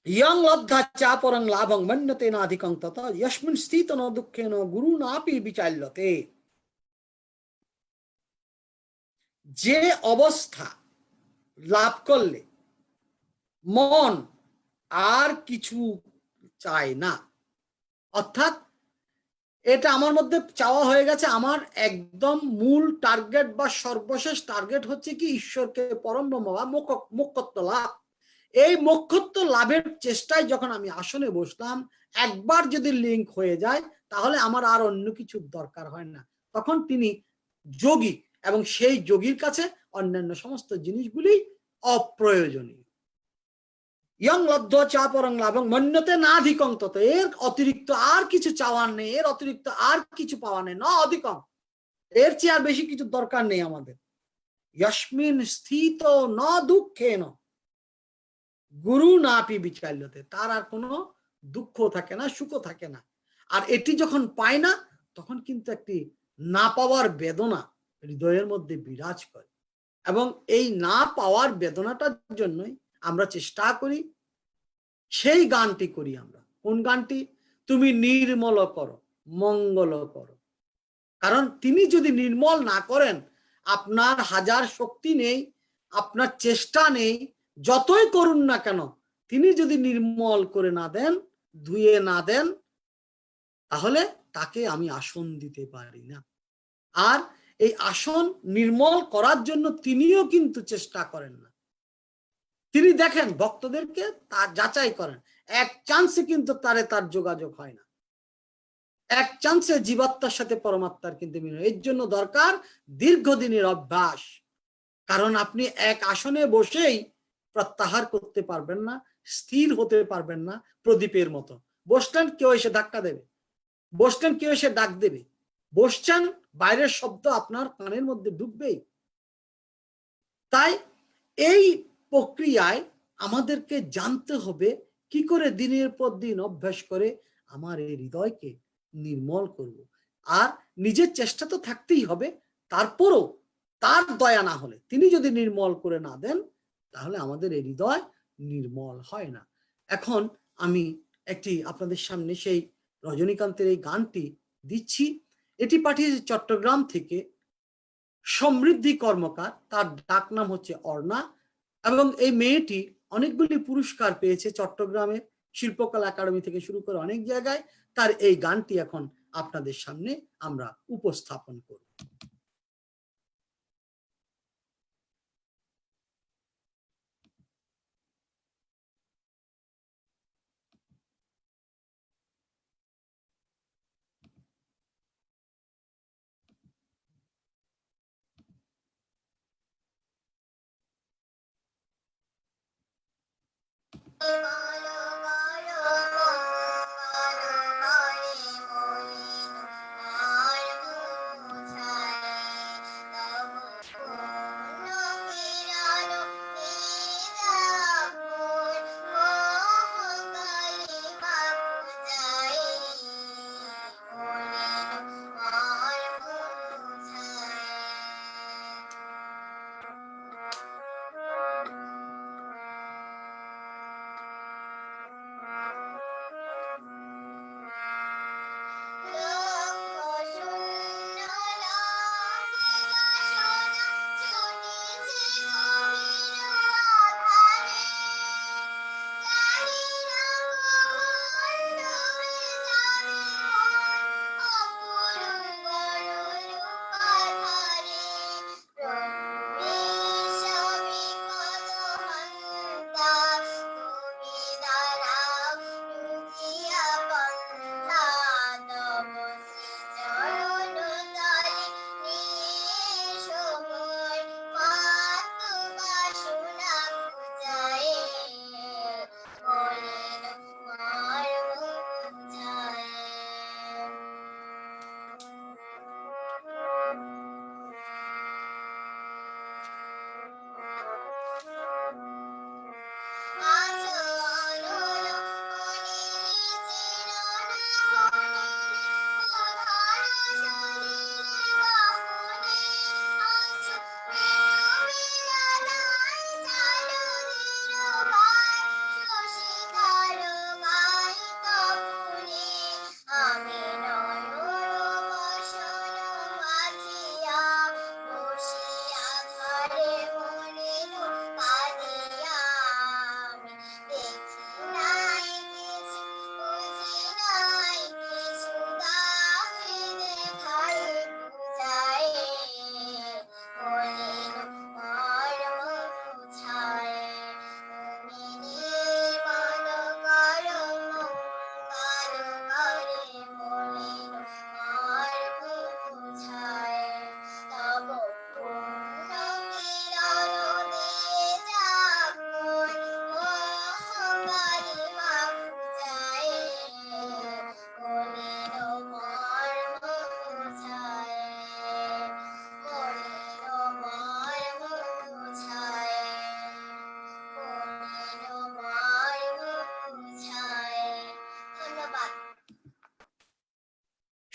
Speaker 2: ইয়ং লব্ধা চাপরং লাভং মন্যতে নাধিকং তত যস্মিন স্থিত ন দুঃখেন গুরু নাপি বিচাল্যতে। যে অবস্থা লাভ করলে মন আর কিছু চায় না, অর্থাৎ এটা আমার মধ্যে চাওয়া হয়ে গেছে, আমার একদম মূল টার্গেট বা সর্বশেষ টার্গেট হচ্ছে কি ঈশ্বরকে পরম ব্রহ্ম বা মোক্ষত্ব লাভ। এই মোক্ষত্ব লাভের চেষ্টায় যখন আমি আসনে বসলাম, একবার যদি লিঙ্ক হয়ে যায় তাহলে আমার আর অন্য কিছুর দরকার হয় না। তখন তিনি যোগী এবং সেই যোগীর কাছে অন্যান্য সমস্ত জিনিসগুলি অপ্রয়োজনীয়। ইয়ং লব্ধ চাপরং লাভং মন্যতে নাধিকং তত। এর অতিরিক্ত আর কিছু চাওয়ার নেই, এর অতিরিক্ত আর কিছু পাওয়া নেই, ন অধিকং, এর চেয়ে আর বেশি কিছু দরকার নেই আমাদের। যস্মিন স্থিত ন দুঃখেন গুরু নাপি বিচাল্যতে। তার আর কোনো দুঃখ থাকে না, সুখ থাকে না। আর এটি যখন পায় না, তখন কিন্তু একটি না পাওয়ার বেদনা হৃদয়ের মধ্যে বিরাজ করে। এবং এই না পাওয়ার বেদনাটার জন্যই আমরা চেষ্টা করি, সেই গানটি করি আমরা। কোন গানটি? তুমি নির্মল করো, মঙ্গল করো। কারণ তিনি যদি নির্মল না করেন, আপনার হাজার শক্তি নেই, আপনার চেষ্টা নেই, যতই করুন না কেন, তিনি যদি নির্মল করে না দেন, ধুয়ে না দেন, তাহলে তাকে আমি আসন দিতে পারি না। আর এই আসন নির্মল করার জন্য তিনিও কিন্তু চেষ্টা করেন না। তিনি দেখেন ভক্তদেরকে, তার যাচাই করেন, এক চান্সে কিন্তু তার যোগাযোগ হয় না, এক চান্সে জীবাত্মার সাথে পরমাত্মার কিন্তু মিলন। এর জন্য দরকার দীর্ঘদিনের অভ্যাস। কারণ আপনি এক আসনে বসেই প্রত্যাহার করতে পারবেন না, স্থির হতে পারবেন না। প্রদীপের মতো বসলেন, কেউ এসে ধাক্কা দেবে, বসলেন, কেউ এসে ডাক দেবে, বসছেন, বাইরের শব্দ আপনার কানের মধ্যে ঢুকবেই। তাই এই প্রক্রিয়ায় আমাদেরকে জানতে হবে কি করে দিনের পর দিন অভ্যাস করে আমার এই হৃদয়কে নির্মল করব। আর নিজের চেষ্টা তো থাকতেই হবে, তারপরও তার দয়া না হলে, তিনি যদি নির্মল করে না দেন, তাহলে আমাদের এই হৃদয় নির্মল হয় না। এখন আমি একটি আপনাদের সামনে সেই রজনীকান্তের এই গানটি দিচ্ছি। এটি পাঠিয়েছে চট্টগ্রাম থেকে সমৃদ্ধি কর্মকার, তার ডাক নাম হচ্ছে অর্ণা। এবং এই মেয়েটি অনেকগুলি পুরস্কার পেয়েছে চট্টগ্রামের শিল্পকলা একাডেমি থেকে শুরু করে অনেক জায়গায়। তার এই গানটি এখন আপনাদের সামনে আমরা উপস্থাপন করব।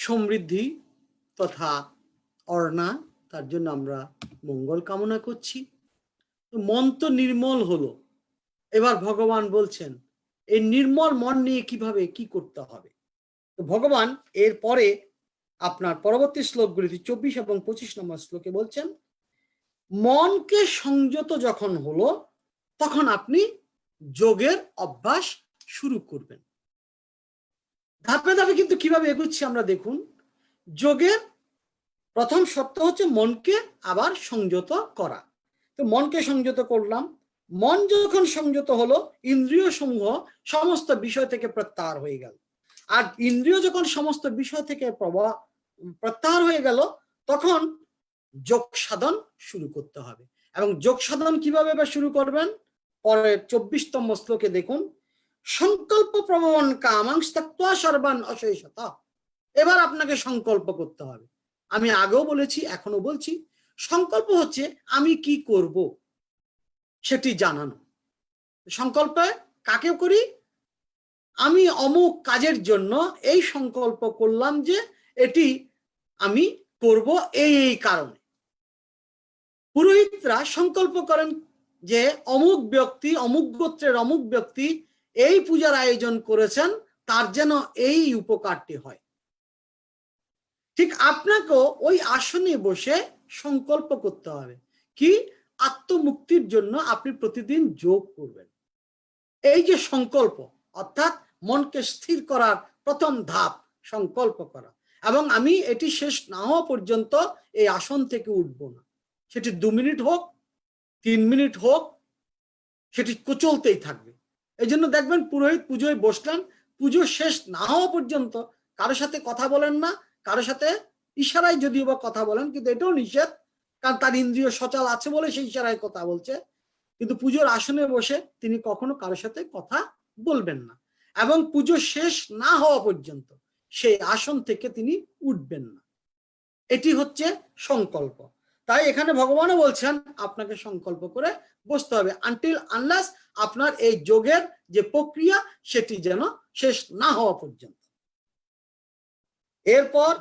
Speaker 2: সমৃদ্ধি তথা অর্ণা, তার জন্য আমরা মঙ্গল কামনা করছি। তো মন তো নির্মল হলো, এবার ভগবান বলছেন এই নির্মল মন নিয়ে কিভাবে কি করতে হবে। তো ভগবান এরপরে আপনার পরবর্তী শ্লোকগুলিতে 24 এবং 25 নম্বর শ্লোকে বলছেন, মনকে সংযত যখন হলো তখন আপনি যোগের অভ্যাস শুরু করবেন। ধাপে ধাপে কিন্তু কিভাবে এগুচ্ছি আমরা দেখুন। যোগের প্রথম শর্ত হচ্ছে মনকে আবার সংযত করা। তো মনকে সংযত করলাম, মন যখন সংযত হলো ইন্দ্রিয় সমূহ সমস্ত বিষয় থেকে প্রত্যাহার হয়ে গেল। আর ইন্দ্রিয় যখন সমস্ত বিষয় থেকে প্রত্যাহার হয়ে গেল তখন যোগ সাধন শুরু করতে হবে। এবং যোগ সাধন কিভাবে এবার শুরু করবেন, পরের 24তম শ্লোকে দেখুন, সংকল্প প্রবণ কামাংস ত্যক্ত্বা সর্বান অশেষত। এবার আপনাকে সংকল্প করতে হবে। আমি আগেও বলেছি, এখনো বলছি, সংকল্প হচ্ছে আমি কি করব সেটি জানানো। সংকল্প কাকে করি, আমি অমুক কাজের জন্য এই সংকল্প করলাম যে এটি আমি করব এই এই কারণে। পুরোহিতরা সংকল্প করেন যে অমুক ব্যক্তি, অমুক গোত্রের অমুক ব্যক্তি এই পূজার আয়োজন করেছেন, তার যেন এই উপকারটি হয়। ঠিক আপনাকেও ওই আসনে বসে সংকল্প করতে হবে কি, আত্মমুক্তির জন্য আপনি প্রতিদিন যোগ করবেন। এই যে সংকল্প, অর্থাৎ মনকে স্থির করার প্রথম ধাপ সংকল্প করা। এবং আমি এটি শেষ না হওয়া পর্যন্ত এই আসন থেকে উঠব না। সেটি 2 মিনিট হোক, 3 মিনিট হোক, সেটি চলতেই থাকবে। এই জন্য দেখবেন পুরোহিত পুজোয় বসলেন, পুজো শেষ না হওয়া পর্যন্ত কারো সাথে কথা বলেন না, কারো সাথে ইশারায় যদিও বা কথা বলেন, কিন্তু এটাও নিষেধ, কারণ তার ইন্দ্রিয় সচল আছে বলে সেই ইশারায় কথা বলছে। কিন্তু পুজোর আসনে বসে তিনি কখনো কারোর সাথে কথা বলবেন না, এবং পুজো শেষ না হওয়া পর্যন্ত সেই আসন থেকে তিনি উঠবেন না। এটি হচ্ছে সংকল্প। তাই এখানে ভগবানও বলছেন আপনাকে সংকল্প করে বসতে হবে, আনটিল আনলেস আপনার এই যোগের যে প্রক্রিয়া সেটি যেন শেষ না হওয়া পর্যন্ত। এরপর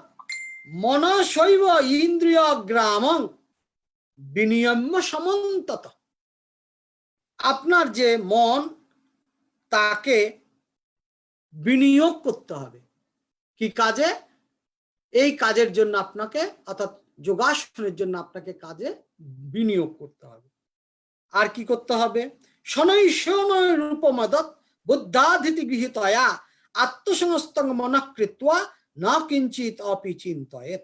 Speaker 2: মনসৈব ইন্দ্রিয় গ্রামং বিনিয়ম্য সমন্তত। আপনার যে মন, তাকে বিনিয়োগ করতে হবে কি কাজে, এই কাজের জন্য আপনাকে, অর্থাৎ যোগাসনের জন্য আপনাকে কাজে বিনিয়োগ করতে হবে। আর কি করতে হবে, শনৈ শনৈ রূপমদৎ বুদ্ধাধিতি গৃহীতয়া আত্মসংস্তং মনঃকৃত্বা না কিঞ্চিত অপি চিন্তয়েৎ।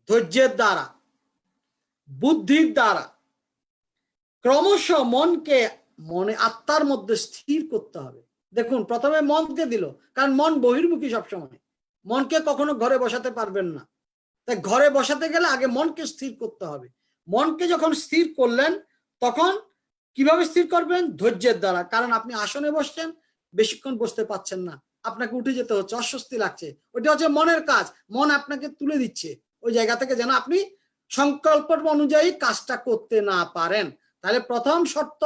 Speaker 2: ধৈর্যের দ্বারা, বুদ্ধির দ্বারা ক্রমশ মনকে আত্মার মধ্যে স্থির করতে হবে। দেখুন প্রথমে মনকে দিল, কারণ মন বহির্মুখী সবসময়, মনকে কখনো ঘরে বসাতে পারবেন না। তাই ঘরে বসাতে গেলে আগে মনকে স্থির করতে হবে। মনকে যখন স্থির করলেন তখন কিভাবে স্থির করবেন, ধৈর্যের দ্বারা। কারণ আপনি আসনে বসছেন, বেশিক্ষণ বসতে পাচ্ছেন না, আপনাকে উঠে যেতে হচ্ছে, অস্বস্তি লাগছে, ওইটা হচ্ছে মনের কাজ। মন আপনাকে তুলে দিচ্ছে ওই জায়গা থেকে, যেন আপনি সংকল্প অনুযায়ী কাজটা করতে না পারেন। তাহলে প্রথম শর্ত,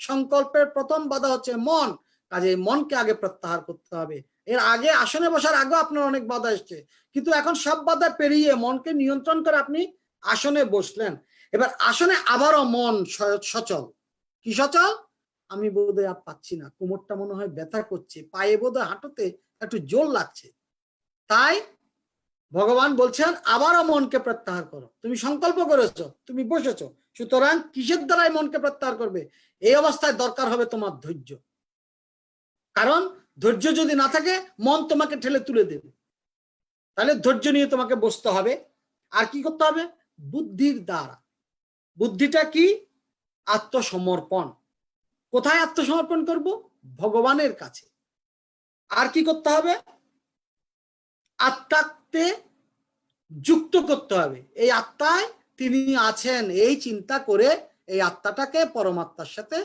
Speaker 2: সংকল্পের প্রথম বাধা হচ্ছে মন। কাজে মনকে আগে প্রত্যাহার করতে হবে। এর আগে আসনে বসার আগে আপনার অনেক বাধা এসছে, কিন্তু এখন সব বাধা পেরিয়ে মনকে নিয়ন্ত্রণ করে আপনি আসনে বসলেন। এবার আসনে আবারও মন সচল। কি সচল, আমি বোধহয় আর পাচ্ছি না, কোমরটা মনে হয় ব্যথা করছে, পায়ে বোধহয় হাঁটুতে একটু জোর লাগছে। তাই ভগবান বলছেন আবারও মনকে প্রত্যাহার করো। তুমি সংকল্প করেছো, তুমি বসেছো, সুতরাং কিসের দ্বারাই মনকে প্রত্যাহার করবে, এই অবস্থায় দরকার হবে তোমার ধৈর্য। কারণ ধৈর্য যদি না থাকে মন তোমাকে ঠেলে তুলে দেবে। তাহলে ধৈর্য নিয়ে তোমাকে বসতে হবে। আর কি করতে হবে, বুদ্ধির দ্বারা। বুদ্ধিটা কি, আত্মসমর্পণ। কোথায় আত্মসমর্পণ করব, ভগবানের কাছে। আর কি করতে হবে, আত্মাকে যুক্ত করতে হবে। এই আত্মায় তিনি আছেন এই চিন্তা করে এই আত্মাটাকে পরমাত্মার সাথে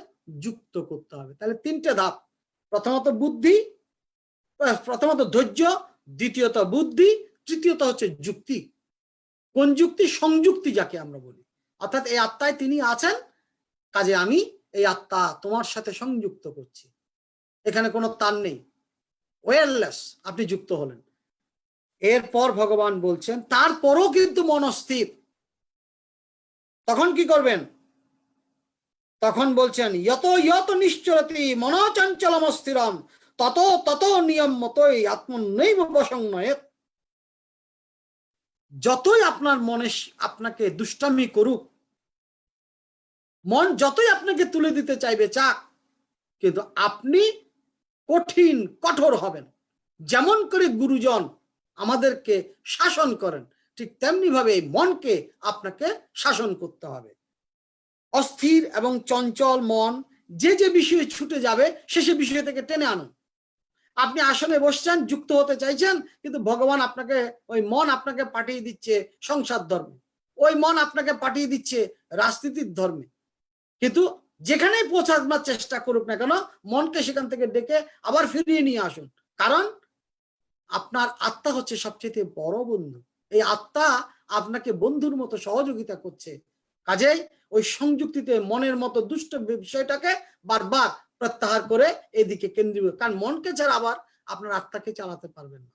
Speaker 2: যুক্ত করতে হবে। তাহলে 3টে ধাপ, প্রথমত বুদ্ধি, প্রথমত ধৈর্য, দ্বিতীয়ত বুদ্ধি, তৃতীয়ত হচ্ছে যুক্তি। কোন যুক্তি, সংযুক্তি যাকে আমরা বলি। অর্থাৎ এই আত্মায় তিনি আছেন, কাজে আমি এই আত্মা তোমার সাথে সংযুক্ত করছি। এখানে কোনো তার নেই, ওয়্যারলেস, আপনি যুক্ত হলেন। এরপর ভগবান বলছেন তারপরও কিন্তু মন অস্থির, তখন কি করবেন? তখন বলছেন যত যত নিশ্চরতি মনোচঞ্চলম অস্থিরম তত তত নিয়ম মতই আত্মনৈব বসংনয়েৎ। যতই আপনার মনে আপনাকে দুষ্টামি করুক, মন যতই আপনাকে তুলে দিতে চাইবে চাক, কিন্তু আপনি কঠিন কঠোর হবেন। যেমন করে গুরুজন আমাদেরকে শাসন করেন, ঠিক তেমনি ভাবে এই মনকে আপনাকে শাসন করতে হবে। অস্থির এবং চঞ্চল মন যে যে বিষয়ে ছুটে যাবে সে বিষয় থেকে টেনে আনুন। আপনি আসনে বসছেন, যুক্ত হতে চাইছেন, কিন্তু ভগবান আপনাকে, ওই মন আপনাকে পাঠিয়ে দিচ্ছে সংসার ধর্মে, ওই মন আপনাকে পাঠিয়ে দিচ্ছে রাজনীতির ধর্মে। কিন্তু যেখানেই পৌঁছাবার চেষ্টা করুক না কেন, মনকে সেখান থেকে ডেকে আবার ফিরিয়ে নিয়ে আসুন। কারণ আপনার আত্মা হচ্ছে সবচেয়ে বড় বন্ধু। এই আত্মা আপনাকে বন্ধুর মতো সহযোগিতা করছে। কাজেই ওই সংযুক্তিতে মনের মতো দুষ্ট বিষয়টাকে বারবার প্রত্যাহার করে এদিকে কেন্দ্রীয়, কারণ মনকে ছাড়া আবার আপনার আত্মাকে চালাতে পারবেন না।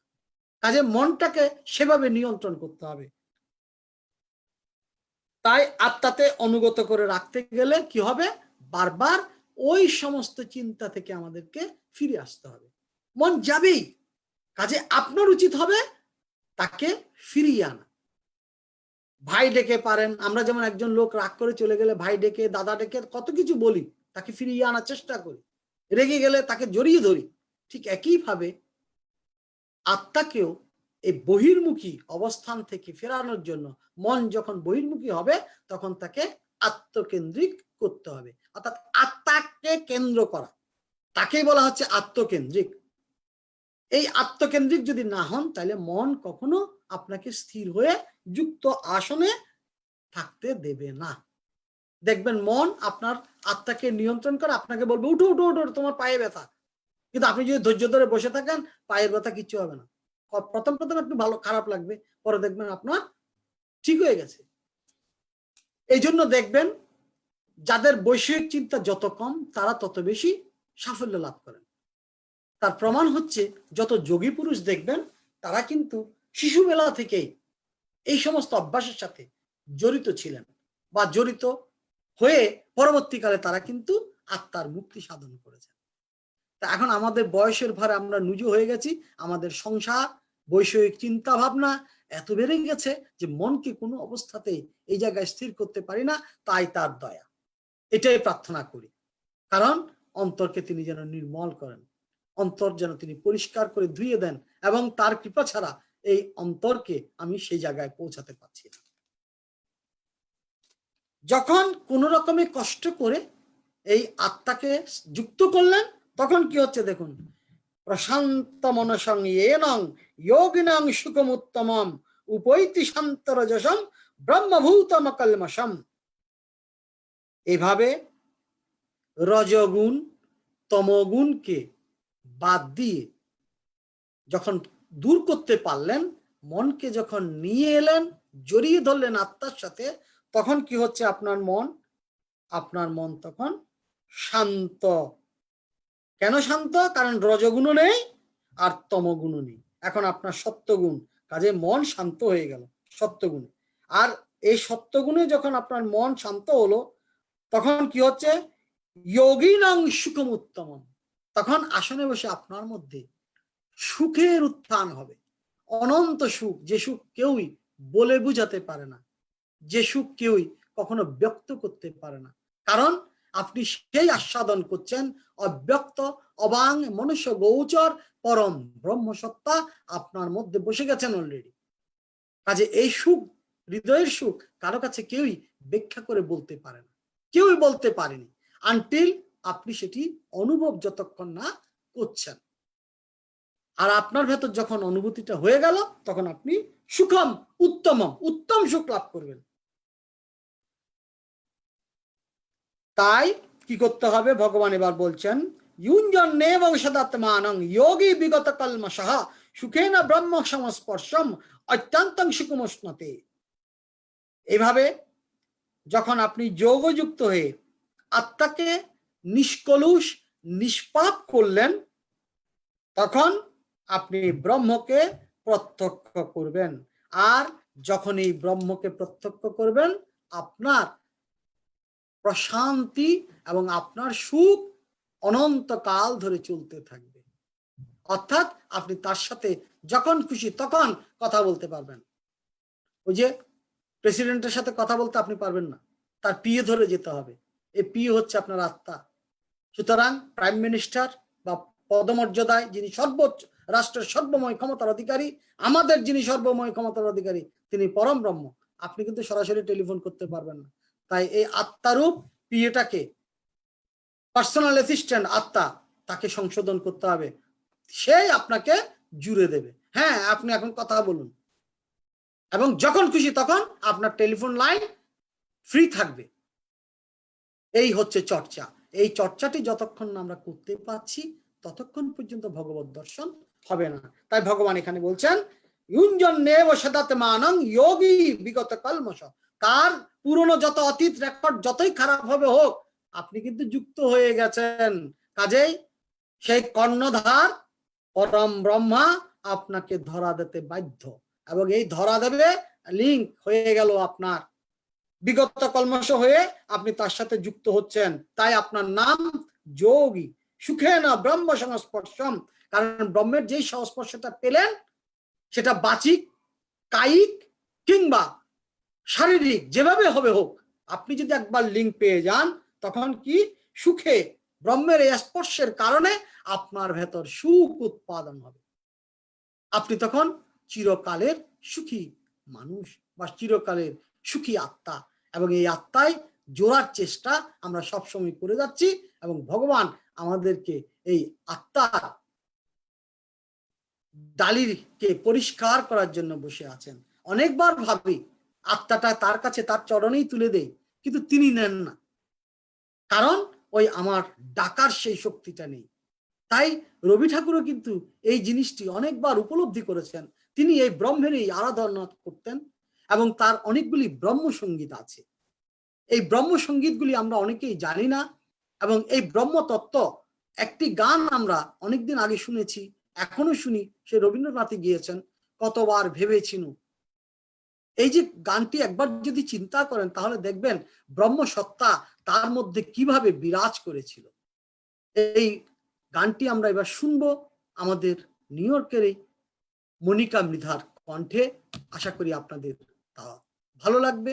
Speaker 2: কাজে মনটাকে সেভাবে নিয়ন্ত্রণ করতে হবে। তাই আত্মাতে অনুগত করে রাখতে গেলে কি হবে? বারবার ওই সমস্ত চিন্তা থেকে আমাদেরকে ফিরে আসতে হবে। মন যাবেই, কাজে আপনার উচিত হবে তাকে ফিরিয়ে আনা। ভাই ডেকে পারেন, আমরা যেমন একজন লোক রাগ করে চলে গেলে ভাই ডেকে, দাদা ডেকে কত কিছু বলি, তাকে ফিরিয়ে আনার চেষ্টা করি। রেগে গেলে তাকে জড়িয়ে ধরি। ঠিক একইভাবে আত্মাকেও এই বহির্মুখী অবস্থান থেকে ফেরানোর জন্য মন যখন বহির্মুখী হবে তখন তাকে আত্মকেন্দ্রিক করতে হবে, অর্থাৎ আত্মাকে কেন্দ্র করা, তাকেই বলা হচ্ছে আত্মকেন্দ্রিক। এই আত্মকেন্দ্রিক যদি না হন তাহলে মন কখনো আপনাকে স্থির হয়ে যুক্ত আসনে থাকতে দেবে না। দেখবেন মন আপনার আত্মাকে নিয়ন্ত্রণ করে, আপনাকে বলবে উঠো উঠো উঠো, তোমার পায়ে ব্যথা, কিন্তু আপনি যদি ধৈর্য ধরে বসে থাকেন পায়ের ব্যথা কিচ্ছু হবে না। প্রথম প্রথম একটু ভালো খারাপ লাগবে, পরে দেখবেন আপনার ঠিক হয়ে গেছে। এই জন্য দেখবেন যাদের বৈষয়িক চিন্তা যত কম তারা তত বেশি সাফল্য লাভ করেন। তার প্রমাণ হচ্ছে যত যোগী পুরুষ দেখবেন তারা কিন্তু শিশুবেলা থেকেই এই সমস্ত অভ্যাসের সাথে জড়িত ছিলেন বা জড়িত হয়ে পরবর্তীকালে তারা কিন্তু আত্মার মুক্তি সাধন করেছেন। তা এখন আমাদের বয়সের ভারে আমরা নুজু হয়ে গেছি, আমাদের সংসার, বৈষয়িক চিন্তা ভাবনা এত বেড়ে গেছে যে মনকে কোনো অবস্থাতেই এই জায়গায় স্থির করতে পারি না। তাই তার দয়া, এটাই প্রার্থনা করি। কারণ অন্তরকে তিনি যেন নির্মল করেন, অন্তর যেন তিনি পরিষ্কার করে ধুয়ে দেন, এবং তার কৃপা ছাড়া এই অন্তরকে আমি সেই জায়গায় পৌঁছাতে পারছি না। যখন কোন রকমে কষ্ট করে এই আত্মাকে যুক্ত করলেন তখন কি হচ্ছে দেখুন, প্রশান্ত মনসং येनং যোগিনং সুখমুত্তমম উপৈতি শান্তরজসম ব্রহ্মভূতম কলমশম। এভাবে রজগুণ তমগুণকে বাদ দিয়ে যখন দূর করতে পারলেন, মনকে যখন নিয়ে এলেন, জড়িয়ে ধরলেন আত্মার সাথে, তখন কি হচ্ছে আপনার মন তখন শান্ত। কেন শান্ত? কারণ রজগুণও নেই আর তমগুণও নেই, এখন আপনার সত্যগুণ, কাজে মন শান্ত হয়ে গেল সত্যগুণে। আর এই সত্যগুণে যখন আপনার মন শান্ত হলো তখন কি হচ্ছে, যোগিনং সুখমুত্তমম, তখন আসনে বসে আপনার মধ্যে সুখের উত্থান হবে। অনন্ত সুখ, যে সুখ কেউই বলে বুঝাতে পারে না, যে সুখ কেউই কখনো ব্যক্ত করতে পারে না। কারণ আপনি সেই আস্বাদন করছেন অব্যক্ত অবাং মনুষ্য গোচর পরম ব্রহ্মসত্তা আপনার মধ্যে বসে গেছেন অলরেডি। কাজে এই সুখ, হৃদয়ের সুখ কারো কাছে কেউই ব্যাখ্যা করে বলতে পারে না, কেউই বলতে পারেনি, আনটিল আপনি সেটি অনুভব যতক্ষণ না করছেন। আর আপনার ভেতর যখন অনুভূতিটা হয়ে গেল তখন আপনি সুখম উত্তম সুখ লাভ করবেন। তাই কি করতে হবে ভগবান এবার বলছেন, ইউঞ্জন্যেবং সদাত্মানং যোগী বিগত কলমশঃ সুখেন ব্রহ্ম সংস্পর্শম অত্যন্তং সুখমুষ্ণতে। এভাবে যখন আপনি যোগযুক্ত হয়ে আত্মাকে নিষ্কলুষ নিষ্পাপ করলেন তখন আপনি ব্রহ্মকে প্রত্যক্ষ করবেন। আর যখন এই ব্রহ্মকে প্রত্যক্ষ করবেন, আপনার প্রশান্তি এবং আপনার সুখ অনন্তকাল ধরে চলতে থাকবে। অর্থাৎ আপনি তার সাথে যখন খুশি তখন কথা বলতে পারবেন। ওই যে প্রেসিডেন্টের সাথে কথা বলতে আপনি পারবেন না, তার পিএ ধরে যেতে হবে। এই পিএ হচ্ছে আপনার আত্মা। সুতরাং প্রাইম মিনিস্টার বা পদমর্যাদায় যিনি সর্বোচ্চ, রাষ্ট্রের সর্বময় ক্ষমতার অধিকারী, আমাদের যিনি সর্বময় ক্ষমতার অধিকারী, তিনি পরম ব্রহ্ম। আপনি কিন্তু সরাসরি টেলিফোন করতে পারবেন না। তাই এই আত্মারূপ পিএটাকে, পার্সোনাল অ্যাসিস্ট্যান্ট আত্মা, তাকে সংশোধন করতে হবে। সেই আপনাকে জুড়ে দেবে। হ্যাঁ, আপনি এখন কথা বলুন এবং যখন খুশি তখন আপনার টেলিফোন লাইন ফ্রি থাকবে। এই হচ্ছে চর্চা। এই চর্চাটি যতক্ষণ না আমরা করতে পারছি ততক্ষণ পর্যন্ত ভগবত দর্শন হবে না। তাই ভগবান এখানে বলছেন, যোগী বিগত কলমশ। তার পুরনো যত অতীত রেকর্ড যতই খারাপ হবে হোক, আপনি কিন্তু যুক্ত হয়ে গেছেন। কাজেই সেই কর্ণধার পরম ব্রহ্মা আপনাকে ধরা দিতে বাধ্য, এবং এই ধরা দেবে লিঙ্ক হয়ে গেল আপনার বিগত কলমশ হয়ে আপনি তার সাথে যুক্ত হচ্ছেন। তাই আপনার নাম যোগী। সুখে না ব্রহ্ম সংস্পর্শম। কারণ ব্রহ্মের যেই সংস্পর্শটা পেলেন সেটা বাচিক, কায়িক কিংবা শারীরিক, যেভাবে হবে হোক, আপনি যদি একবার লিঙ্ক পেয়ে যান তখন কি সুখে ব্রহ্মের এই স্পর্শের কারণে আপনার ভেতর সুখ উৎপাদন হবে। আপনি তখন চিরকালের সুখী মানুষ বা চিরকালের সুখী আত্মা। এবং এই আত্মায় জোড়ার চেষ্টা আমরা সবসময় করে যাচ্ছি, এবং ভগবান আমাদেরকে এই আত্মার ডালিকে পরিষ্কার করার জন্য বসে আছেন। অনেকবার ভাবি আত্মাটা তার কাছে, তার চরণেই তুলে দেই, কিন্তু তিনি নেন না। কারণ ওই আমার ডাকার সেই শক্তিটা নেই। তাই রবি ঠাকুরও কিন্তু এই জিনিসটি অনেকবার উপলব্ধি করেছেন। তিনি এই ব্রহ্মেরই আরাধনা করতেন এবং তার অনেকগুলি ব্রহ্মসঙ্গীত আছে। এই ব্রহ্মসঙ্গীতগুলি আমরা অনেকেই জানি না, এবং এই ব্রহ্মতত্ত্ব একটি গান আমরা অনেকদিন আগে শুনেছি, এখনো শুনি, সে রবীন্দ্রনাথই গিয়েছেন, কতবার ভেবেছিনু। এই যে গানটি একবার যদি চিন্তা করেন তাহলে দেখবেন ব্রহ্মসত্তা তার মধ্যে কিভাবে বিরাজ করেছিল। এই গানটি আমরা এবার শুনবো আমাদের নিউ ইয়র্কের এই মনিকা মৃধার কণ্ঠে। আশা করি আপনাদের তা ভালো লাগবে।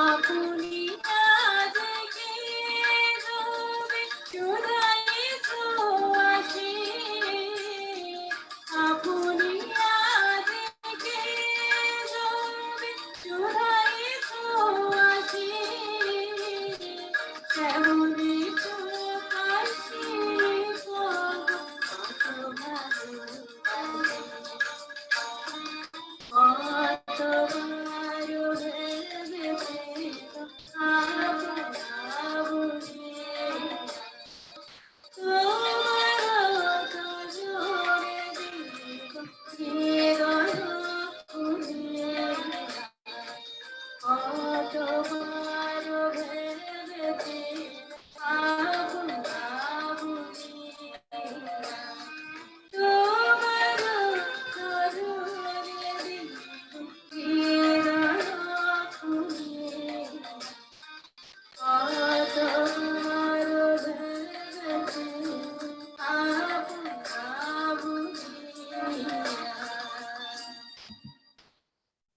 Speaker 3: আপনি আজকে রবে চুরাই ছোঁয়াশে, আপনি আজকে রবে চুরাই ছোঁয়াশে, কেমনে চোখাশে কত ভালো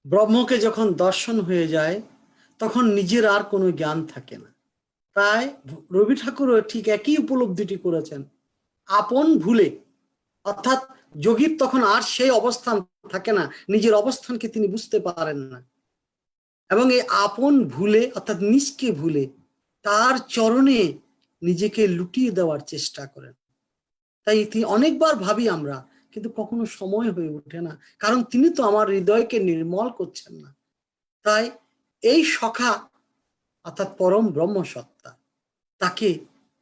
Speaker 2: ব্রহ্মকে যখন দর্শন হয়ে যায় তখন নিজের আর কোনো জ্ঞান থাকে না। তাই রবি ঠাকুরও ঠিক একই উপলব্ধিটি করেছেন। আপন ভুলে, অর্থাৎ যোগীর তখন আর সেই অবস্থান থাকে না, নিজের অবস্থানকে তিনি বুঝতে পারেন না, এবং এই আপন ভুলে অর্থাৎ নিজকে ভুলে তার চরণে নিজেকে লুটিয়ে দেওয়ার চেষ্টা করেন। তাই তিনি অনেকবার ভাবি আমরা, কিন্তু কখনো সময় হয়ে ওঠে না, কারণ তিনি তো আমার হৃদয়কে নির্মল করছেন না। তাই এই সখা অর্থাৎ পরম ব্রহ্ম সত্তা, তাকে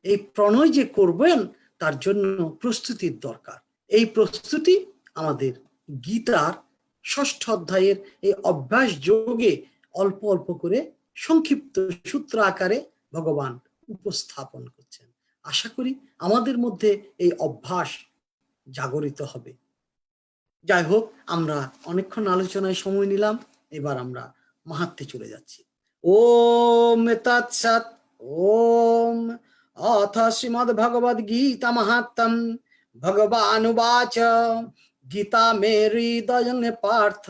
Speaker 2: এই প্রণয় যে করবেন তার জন্য প্রস্তুতির দরকার। এই প্রস্তুতি আমাদের গীতার ৬ষ্ঠ অধ্যায়ের এই অভ্যাস যোগে অল্প অল্প করে সংক্ষিপ্ত সূত্র আকারে ভগবান উপস্থাপন করছেন। আশা করি আমাদের মধ্যে এই অভ্যাস জাগরিত হবে। যাই হোক, আমরা অনেকক্ষণ আলোচনায় সময় নিলাম, এবার আমরা মাহাত্ম্যে চলে যাচ্ছি। ওম তৎসৎ। ওম অথ শ্রীমদ্ ভগবদ গীতা মাহাত্ম্যম। ভগবানুবাচ গীতা মে হৃদয়ং পার্থ,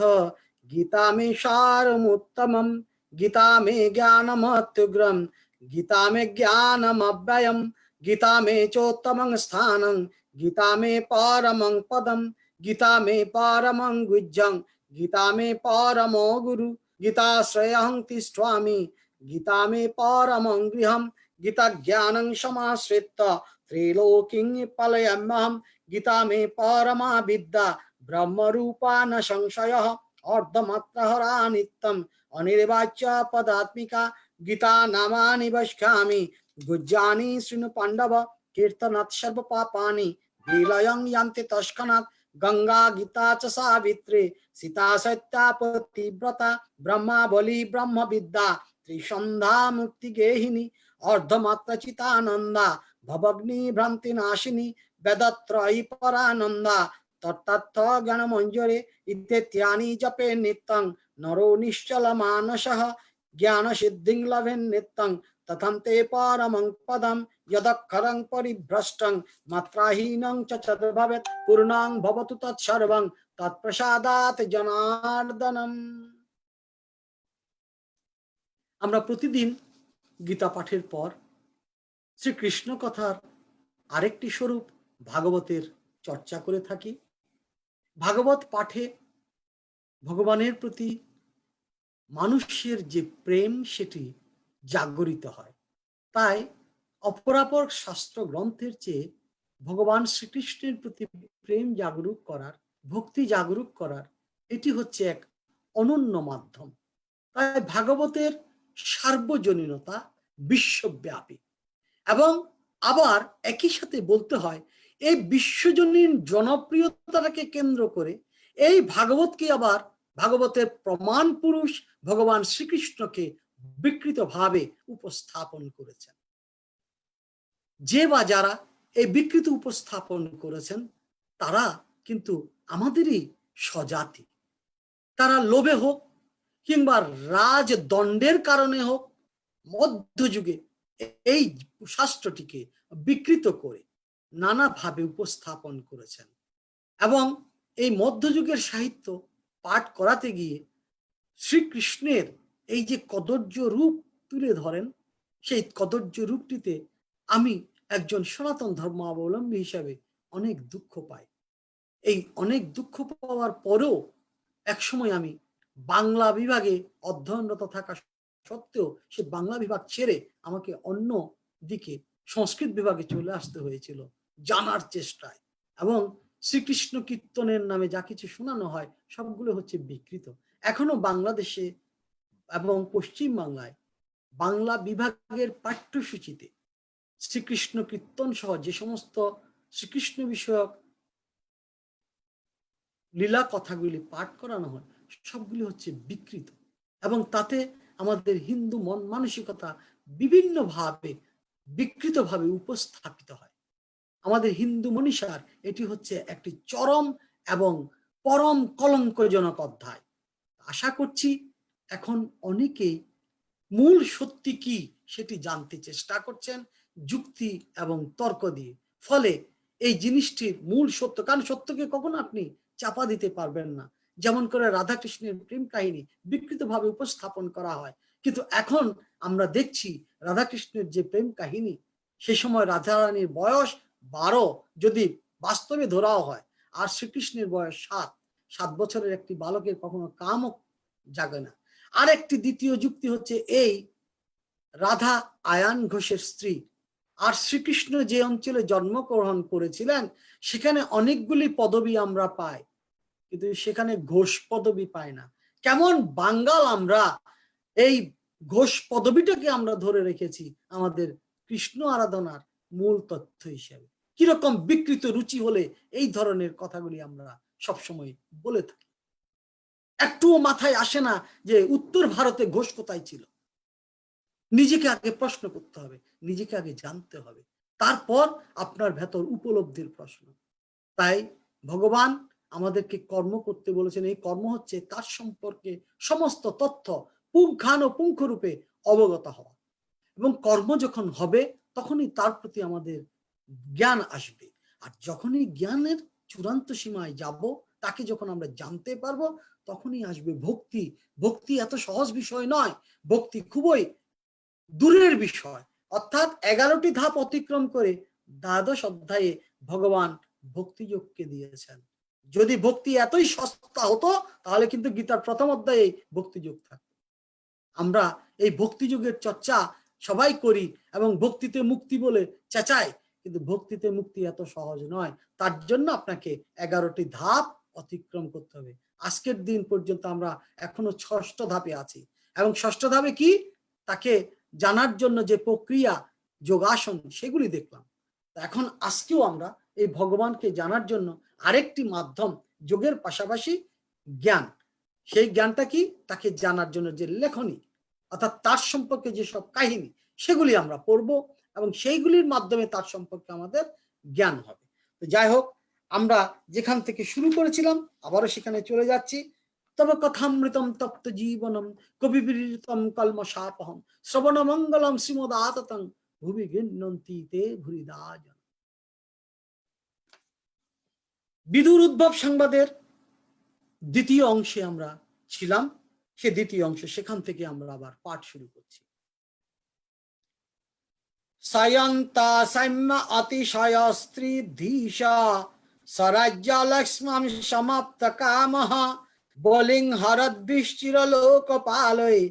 Speaker 2: গীতা মে সারমুত্তমম, গীতা মে জ্ঞানমত্যুগ্রম, গীতা মে জ্ঞানমব্যয়ম, গীতা মে চোত্তমং স্থানং, গীতা মে পরমং পদম, গীতা মে পরমং গুহ্যং, গীতা মে পরমো গুরু, গীতাশ্রয়ং তিষ্ঠামি, গীতা মে পরমং গৃহম, গীতা জ্ঞানং সমাশ্রিত্য ত্রিলোকিং পলয়াম্যহম, গীতা মে পরমা বিদ্যা ব্রহ্মরূপা ন সংশয়ঃ, অর্ধমাত্রহরা নিত্যম অনির্বাচ্য পদাত্মিকা, গীতা নামানি বক্ষ্যামি গুহ্যানি শৃণু পাণ্ডব, কীর্তনাৎ সর্ব পাপানি বিলয়ং ইয়ান্তি তৎক্ষণাৎ, গঙ্গা গীতা চ সাবিত্রী সীতা সত্যা পতিব্রতা, ব্রহ্মা বলি ব্রহ্ম বিদ্যা ত্রিসন্ধ্যা মুক্তি গেহিনী, অর্ধমাত্র চিতানন্দা ভবগ্নি ভ্রান্তি নাশিনী, বেদত্রয়ী পরানন্দা তত্তত্ত্ব জ্ঞান মঞ্জরে, ইত্যেত্যানি জপে নিত্যং নরো নিশ্চল মানসঃ, জ্ঞান সিদ্ধিং লভেন নিত্যং তথন্তে পরমং পদম, যদক্ষরং পরিভ্রষ্টং মাত্রাহীনং চ তদ্ভবেৎ, পূর্ণং ভবতু তৎসর্বং তৎপ্রসাদাৎ জনার্দনম। আমরা প্রতিদিন গীতা পাঠের পর শ্রীকৃষ্ণ কথার আরেকটি স্বরূপ ভাগবতের চর্চা করে থাকি। ভাগবত পাঠে ভগবানের প্রতি মানুষের যে প্রেম সেটি জাগরিত হয়। তাই অপরাপর শাস্ত্র গ্রন্থের চেয়ে ভগবান শ্রীকৃষ্ণের প্রতি প্রেম জাগরুক করার, ভক্তি জাগরুক করার এটি হচ্ছে এক অনন্য মাধ্যম। তাই ভাগবতের সার্বজনীনতা বিশ্বব্যাপী, এবং আবার একই সাথে বলতে হয় এই বিশ্বজনীন জনপ্রিয়তাকে কেন্দ্র করে এই ভাগবতকে আবার ভাগবতের প্রমাণ পুরুষ ভগবান শ্রীকৃষ্ণকে বিকৃতভাবে উপস্থাপন করেছেন। যে বা যারা এই বিকৃত উপস্থাপন করেছেন তারা কিন্তু আমাদেরই স্বজাতি। তারা লোভে হোক কিংবা রাজদণ্ডের কারণে হোক মধ্যযুগে এই শাস্ত্রটিকে বিকৃত করে নানাভাবে উপস্থাপন করেছেন, এবং এই মধ্যযুগের সাহিত্য পাঠ করাতে গিয়ে শ্রীকৃষ্ণের এই যে কদর্য রূপ তুলে ধরেন, সেই কদর্য রূপটিতে আমি একজন সনাতন ধর্মাবলম্বী হিসাবে অনেক দুঃখ পাই। এই অনেক দুঃখ পাওয়ার পরেও একসময় আমি বাংলা বিভাগে অধ্যয়নরত থাকা সত্ত্বেও সে বাংলা বিভাগ ছেড়ে আমাকে অন্য দিকে সংস্কৃত বিভাগে চলে আসতে হয়েছিল জানার চেষ্টায়। এবং শ্রীকৃষ্ণ কীর্তনের নামে যা কিছু শোনানো হয় সবগুলো হচ্ছে বিকৃত। এখনো বাংলাদেশে এবং পশ্চিম বাংলায় বাংলা বিভাগের পাঠ্যসূচিতে শ্রীকৃষ্ণ কীর্তন সহ যে সমস্ত শ্রীকৃষ্ণ বিষয়ক লীলা কথাগুলি পাঠ করানো হয় সবগুলি হচ্ছে বিকৃত, এবং তাতে আমাদের হিন্দু মন মানসিকতা বিভিন্নভাবে বিকৃতভাবে উপস্থাপিত হয়। আমাদের হিন্দু মনীষার এটি হচ্ছে একটি চরম এবং পরম কলঙ্কজনক অধ্যায়। আশা করছি এখন অনেকেই মূল সত্যি কি সেটি জানতে চেষ্টা করছেন যুক্তি এবং তর্ক দিয়ে। ফলে এই জিনিসটির মূল সত্য, কারণ সত্যকে কখনো আপনি চাপা দিতে পারবেন না। যেমন করে রাধাকৃষ্ণের প্রেম কাহিনী বিকৃতভাবে উপস্থাপন করা হয়, কিন্তু এখন আমরা দেখছি রাধাকৃষ্ণের যে প্রেম কাহিনী, সে সময় রাধারানীর বয়স 12 যদি বাস্তবে ধরাও হয়, আর শ্রীকৃষ্ণের বয়স 7 বছরের একটি বালকের কখনো কামও জাগে না। আর একটি দ্বিতীয় যুক্তি হচ্ছে এই, রাধা আয়ান ঘোষের স্ত্রী, আর শ্রীকৃষ্ণ যে অঞ্চলে জন্মগ্রহণ করেছিলেন সেখানে অনেকগুলি পদবী আমরা পাই, কিন্তু সেখানে ঘোষ পদবী পাই না। কেমন বাঙ্গাল আমরা এই ঘোষ পদবীটাকে আমরা ধরে রেখেছি আমাদের কৃষ্ণ আরাধনার মূল তথ্য হিসেবে। কিরকম বিকৃত রুচি হলে এই ধরনের কথাগুলি আমরা সবসময় বলে থাকি। একটুও মাথায় আসে না যে উত্তর ভারতে ঘোষ কোথায় ছিল। নিজেকে আগে প্রশ্ন করতে হবে, নিজেকে আগে জানতে হবে, তারপর আপনার ভেতর উপলব্ধির প্রশ্ন। তাই ভগবান আমাদেরকে কর্ম করতে বলেছেন। এই কর্ম হচ্ছে তার সম্পর্কে সমস্ত তথ্য পুঙ্খানুপুঙ্খ রূপে অবগত হওয়া, এবং কর্ম যখন হবে তখনই তার প্রতি আমাদের জ্ঞান আসবে। আর যখনই জ্ঞানের চূড়ান্ত সীমায় যাব, তাকে যখন আমরা জানতে পারবো, তখনই আসবে ভক্তি। ভক্তি এত সহজ বিষয় নয়, ভক্তি খুবই দূরের বিষয়। অর্থাৎ 11টি ধাপ অতিক্রম করে 12 অধ্যায়ে ভগবান ভক্তিযোগকে দিয়েছেন। যদি ভক্তি এতই সস্তা হতো তাহলে কিন্তু গীতার প্রথম অধ্যায়ে ভক্তিযোগ থাকতো। আমরা এই ভক্তিযোগের চর্চা সবাই করি এবং ভক্তিতে মুক্তি বলে চেঁচাই, কিন্তু ভক্তিতে মুক্তি এত সহজ নয়। তার জন্য আপনাকে 11টি ধাপ অতিক্রম করতে হবে। আজকের দিন পর্যন্ত আমরা এখনো 6ষ্ঠ ধাপে আছি, এবং 6ষ্ঠ ধাপে কি তাকে জানার জন্য যে প্রক্রিয়া যোগাসন সেগুলি দেখলাম। এখন আজকেও আমরা এই ভগবানকে জানার জন্য আরেকটি মাধ্যম যোগের পাশাপাশি জ্ঞান। সেই জ্ঞানটা কি? তাকে জানার জন্য যে লেখনী, অর্থাৎ তার সম্পর্কে যেসব কাহিনী সেগুলি আমরা পড়বো, এবং সেইগুলির মাধ্যমে তার সম্পর্কে আমাদের জ্ঞান হবে। তো যাই হোক, আমরা যেখান থেকে শুরু করেছিলাম আবারও সেখানে চলে যাচ্ছি। তবে কথামৃতম তপ্ত জীবনম কবিবিরতম কলমশাপহম শ্রবণ মঙ্গলম শ্রীমদাততং ভুবি গৃহ্ণন্তি তে ভুরিদা জন। বিদুর উদ্ভব সংবাদের দ্বিতীয় অংশে আমরা ছিলাম। সে দ্বিতীয় অংশ, সেখান থেকে আমরা আবার পাঠ শুরু করছি। সায়ন্তা সৈম্য অতিশয় স্ত্রী ধীশা স্বরাজ্য লক্ষ্মম সমাপ্ত কামঃ বলিং হরদ্ভিশ্চির লোকপালয়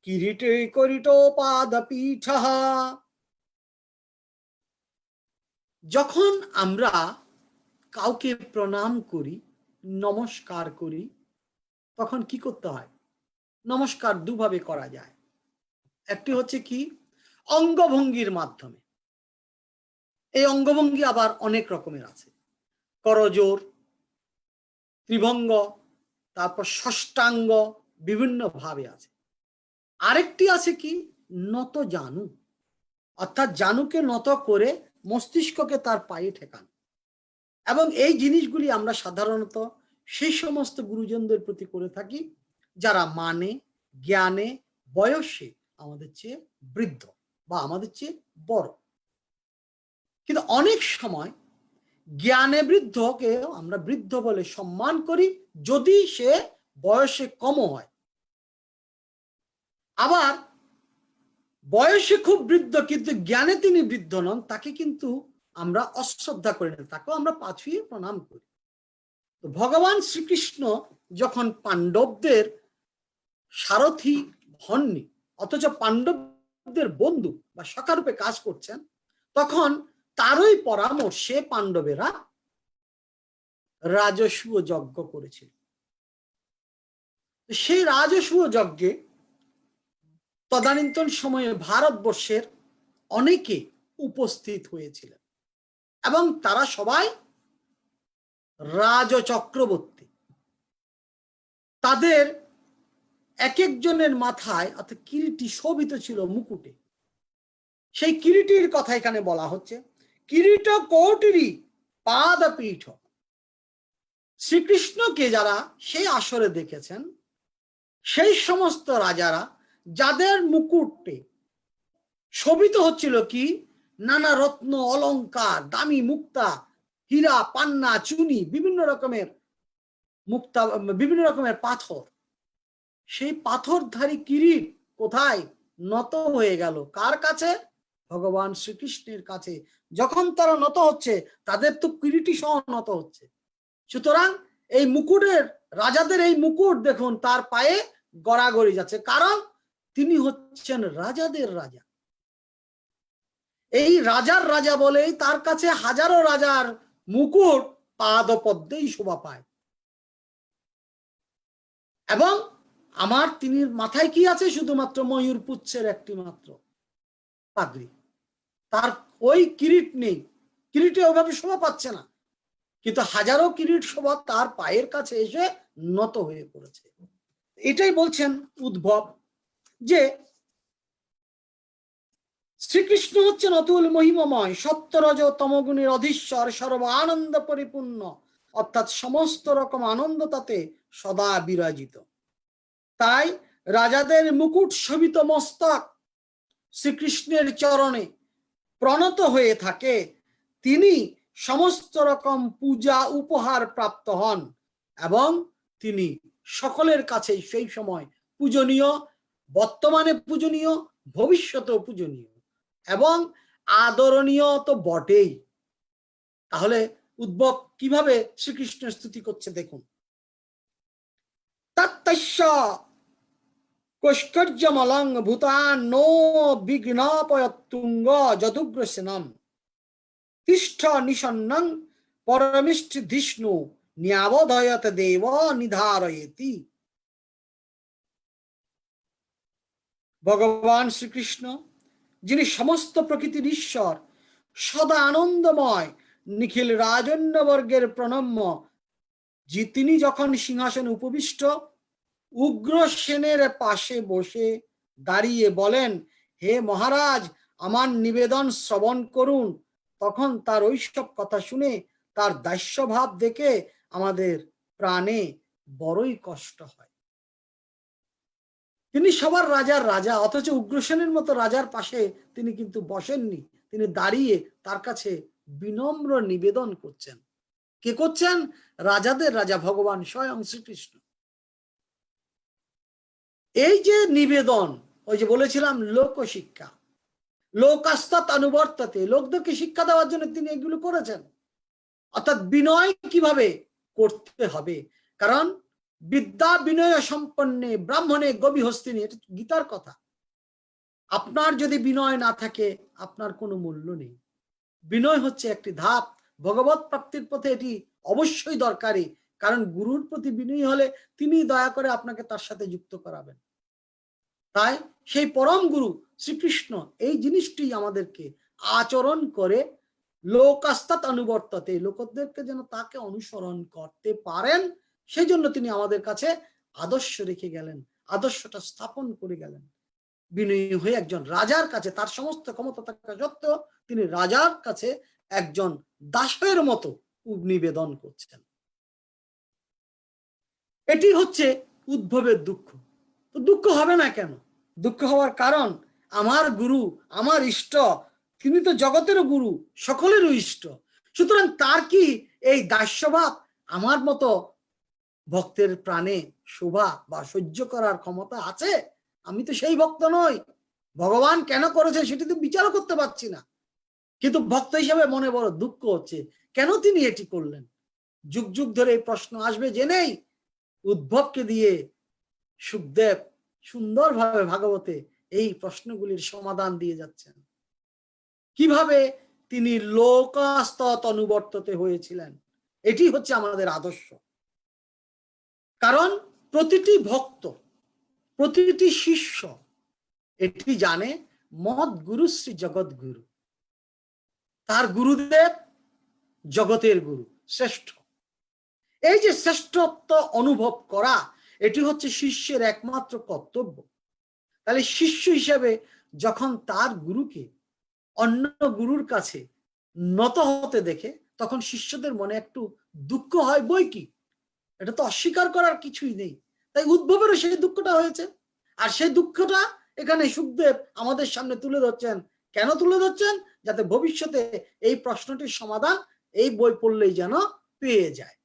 Speaker 2: কিরীটে করিটোপাদপীঠ। যখন আমরা কাউকে প্রণাম করি, নমস্কার করি, তখন কি করতে হয়? নমস্কার দুভাবে করা যায়। একটি হচ্ছে কি, অঙ্গভঙ্গির মাধ্যমে। এই অঙ্গভঙ্গি আবার অনেক রকমের আছে। করজোড়, ত্রিভঙ্গ, তারপর ষষ্ঠাঙ্গ, বিভিন্ন ভাবে আছে। আরেকটি আছে কি, নত জানু, অর্থাৎ জানুকে নত করে মস্তিষ্ককে তার পায়ে ঠেকানো। এবং এই জিনিসগুলি আমরা সাধারণত সেই সমস্ত গুরুজনদের প্রতি করে থাকি যারা মানে, জ্ঞানে, বয়সে আমাদের চেয়ে বৃদ্ধ বা আমাদের চেয়ে বড়। কিন্তু অনেক সময় জ্ঞানে বৃদ্ধকে আমরা বৃদ্ধ বলে সম্মান করি, যদি সে বয়সে কমও হয়। আবার বয়সে খুব বৃদ্ধ কিন্তু জ্ঞানে তিনি বৃদ্ধ নন, তাকে কিন্তু আমরা অশ্রদ্ধা করি না, তাকেও আমরা পা ছুঁয়ে প্রণাম করি। তো ভগবান শ্রীকৃষ্ণ যখন পাণ্ডবদের সারথি হননি, অথচ পাণ্ডবদের বন্ধু বা সখারূপে কাজ করছেন, তখন তারই পরামর্শে পাণ্ডবেরা রাজসূয় যজ্ঞ করেছিল। সেই রাজসূয় যজ্ঞে তদানীন্তন সময়ে ভারতবর্ষের অনেকে উপস্থিত হয়েছিলেন এবং তারা সবাই রাজচক্রবর্তী। তাদের এক একজনের মাথায় অর্থাৎ কিরীটি শোভিত ছিল মুকুটে। সেই কিরীটির কথা এখানে বলা হচ্ছে, কিরীট কৌটিরি পাদপীঠ। শ্রীকৃষ্ণকে যারা সেই আসরে দেখেছেন, সেই সমস্ত রাজারা যাদের মুকুটে শোভিত হচ্ছিল কি নানা রত্ন অলংকার, দামি মুক্তা, হীরা, পান্না, চুনি, বিভিন্ন রকমের মুক্তা, বিভিন্ন রকমের পাথর, সেই পাথরধারী কিরীট কোথায় নত হয়ে গেল? কার কাছে? ভগবান শ্রীকৃষ্ণের কাছে। যখন তারা নত হচ্ছে, তাদের তো কিরীটি সহ নত হচ্ছে। সুতরাং এই মুকুটের, রাজাদের এই মুকুট দেখুন তার পায়ে গড়াগড়ি যাচ্ছে, কারণ তিনি হচ্ছেন রাজাদের রাজা। এই রাজার রাজা বলেই তার কাছে হাজারো রাজার মুকুট পাদপদ্মেই শোভা পায়। এবং আমার তিনি মাথায় কি আছে? শুধুমাত্র ময়ূর পুচ্ছের একটি মাত্র পাগড়ি, তার ওই কিরীট নেই, কিরীটে ওইভাবে শোভা পাচ্ছে না, কিন্তু হাজারো কিরীট শোভা তার পায়ের কাছে এসে নত হয়ে পড়েছে। এটাই বলছেন উদ্ভব যে শ্রীকৃষ্ণ হচ্ছেন অতুল মহিমময়, সত্য রজ তমগুণের অধীশ্বর, সর্ব আনন্দ পরিপূর্ণ, অর্থাৎ সমস্ত রকম আনন্দ তাতে সদা বিরাজিত। তাই রাজাদের মুকুট শোভিত মস্তক শ্রীকৃষ্ণের চরণে প্রণত হয়ে থাকে, তিনি সমস্ত রকম পূজা উপহার প্রাপ্ত হন এবং তিনি সকলের কাছে সেই সময় পূজনীয়, বর্তমানে পূজনীয়, ভবিষ্যতেও পূজনীয় এবং আদরণীয় তো বটেই। তাহলে উদ্ভব কিভাবে শ্রীকৃষ্ণের স্তুতি করছে দেখুন, তত্তস্য কৈষ্কর্যমলং ভূতান নো বিঘ্নপয়তুঙ্গ যদুগ্রসেনম তিষ্ঠ নিষন্নং পরমিষ্ঠ ধিষ্ণু ন্যাবোধয়ত দেব নিধারয়েতি। ভগবান শ্রীকৃষ্ণ যিনি সমস্ত প্রকৃতির ঈশ্বর, সদা আনন্দময়, নিখিল রাজন্যবর্গের প্রণম্য, তিনি যখন সিংহাসনে উপবিষ্ট উগ্রসেনের পাশে বসে দাঁড়িয়ে বলেন, হে মহারাজ আমার নিবেদন শ্রবণ করুন, তখন তার ওইসব কথা শুনে, তার দাস্যভাব দেখে আমাদের প্রাণে বড়ই কষ্ট হয়। তিনি সবার রাজার রাজা, অথচ উগ্রসেনের মতো রাজার পাশে তিনি কিন্তু বসেননি, তিনি দাঁড়িয়ে তার কাছে বিনম্র নিবেদন করছেন। কে করছেন? রাজাদের রাজা ভগবান স্বয়ং শ্রীকৃষ্ণ। এই যে নিবেদন, ওই যে বলেছিলাম লোকশিক্ষা, লোকাস্তাৎ অনুবর্ততে, লোকদেরকে শিক্ষা দেওয়ার জন্য তিনি এগুলো করেছেন। অর্থাৎ বিনয় কিভাবে করতে হবে, কারণ বিদ্যা বিনয় সম্পন্নে ব্রাহ্মণে গবিহস্তিনী, এটা গীতার কথা। আপনার যদি বিনয় না থাকে আপনার কোনো মূল্য নেই। বিনয় হচ্ছে একটি ধাপ ভগবত প্রাপ্তির পথে, এটি অবশ্যই দরকারি, কারণ গুরুর প্রতি বিনয়ী হলে তিনি দয়া করে আপনাকে তার সাথে যুক্ত করাবেন। তাই সেই পরম গুরু শ্রীকৃষ্ণ এই জিনিসটি আমাদেরকে আচরণ করে লোকাস্তাৎ অনুবর্ততে, লোকদেরকে যেন তাকে অনুসরণ করতে পারেন, সেই জন্য তিনি আমাদের কাছে আদর্শ রেখে গেলেন, আদর্শটা স্থাপন করে গেলেন। বিনয়ী হয়ে একজন রাজার কাছে, তার সমস্ত ক্ষমতা থাকা সত্ত্বেও তিনি রাজার কাছে একজন দাসের মতো নিবেদন করছেন। এটি হচ্ছে উদ্ভবের দুঃখ। তো দুঃখ হবে না কেন? দুঃখ হওয়ার কারণ, আমার গুরু, আমার ইষ্ট, তিনি তো জগতেরও গুরু, সকলেরও ইষ্ট। সুতরাং তার কি এই দাস্যভাব আমার মতো ভক্তের প্রাণে শোভা বা সহ্য করার ক্ষমতা আছে? আমি তো সেই ভক্ত নই। ভগবান কেন করেছে সেটি তো বিচারও করতে পারছি না, কিন্তু ভক্ত হিসেবে মনে বড় দুঃখ হচ্ছে কেন তিনি এটি করলেন। যুগ যুগ ধরে এই প্রশ্ন আসবে জেনেই উদ্ধবকে দিয়ে সুখদেব সুন্দরভাবে ভাগবতে এই প্রশ্নগুলির সমাধান দিয়ে যাচ্ছেন। কিভাবে তিনি লোকাস্তত অনুবর্ততে হয়েছিলেন, এটি হচ্ছে আমাদের আদর্শ। কারণ প্রতিটি ভক্ত, প্রতিটি শিষ্য এটি জানে মদ গুরু শ্রী জগৎগুরু, তার গুরুদেব জগতের গুরু, শ্রেষ্ঠ। এই যে শ্রেষ্ঠত্ব অনুভব করা, এটি হচ্ছে শিষ্যের একমাত্র কর্তব্য। তাহলে শিষ্য হিসেবে যখন তার গুরুকে অন্য গুরুর কাছে নত হতে দেখে, তখন শিষ্যদের মনে একটু দুঃখ হয় বই কি, এটা তো অস্বীকার করার কিছুই নেই। তাই উদ্ধবেরও সেই দুঃখটা হয়েছে, আর সেই দুঃখটা এখানে সুখদেব আমাদের সামনে তুলে ধরছেন। কেন তুলে ধরছেন? যাতে ভবিষ্যতে এই প্রশ্নটির সমাধান এই বই পড়লেই যেন পেয়ে যায়।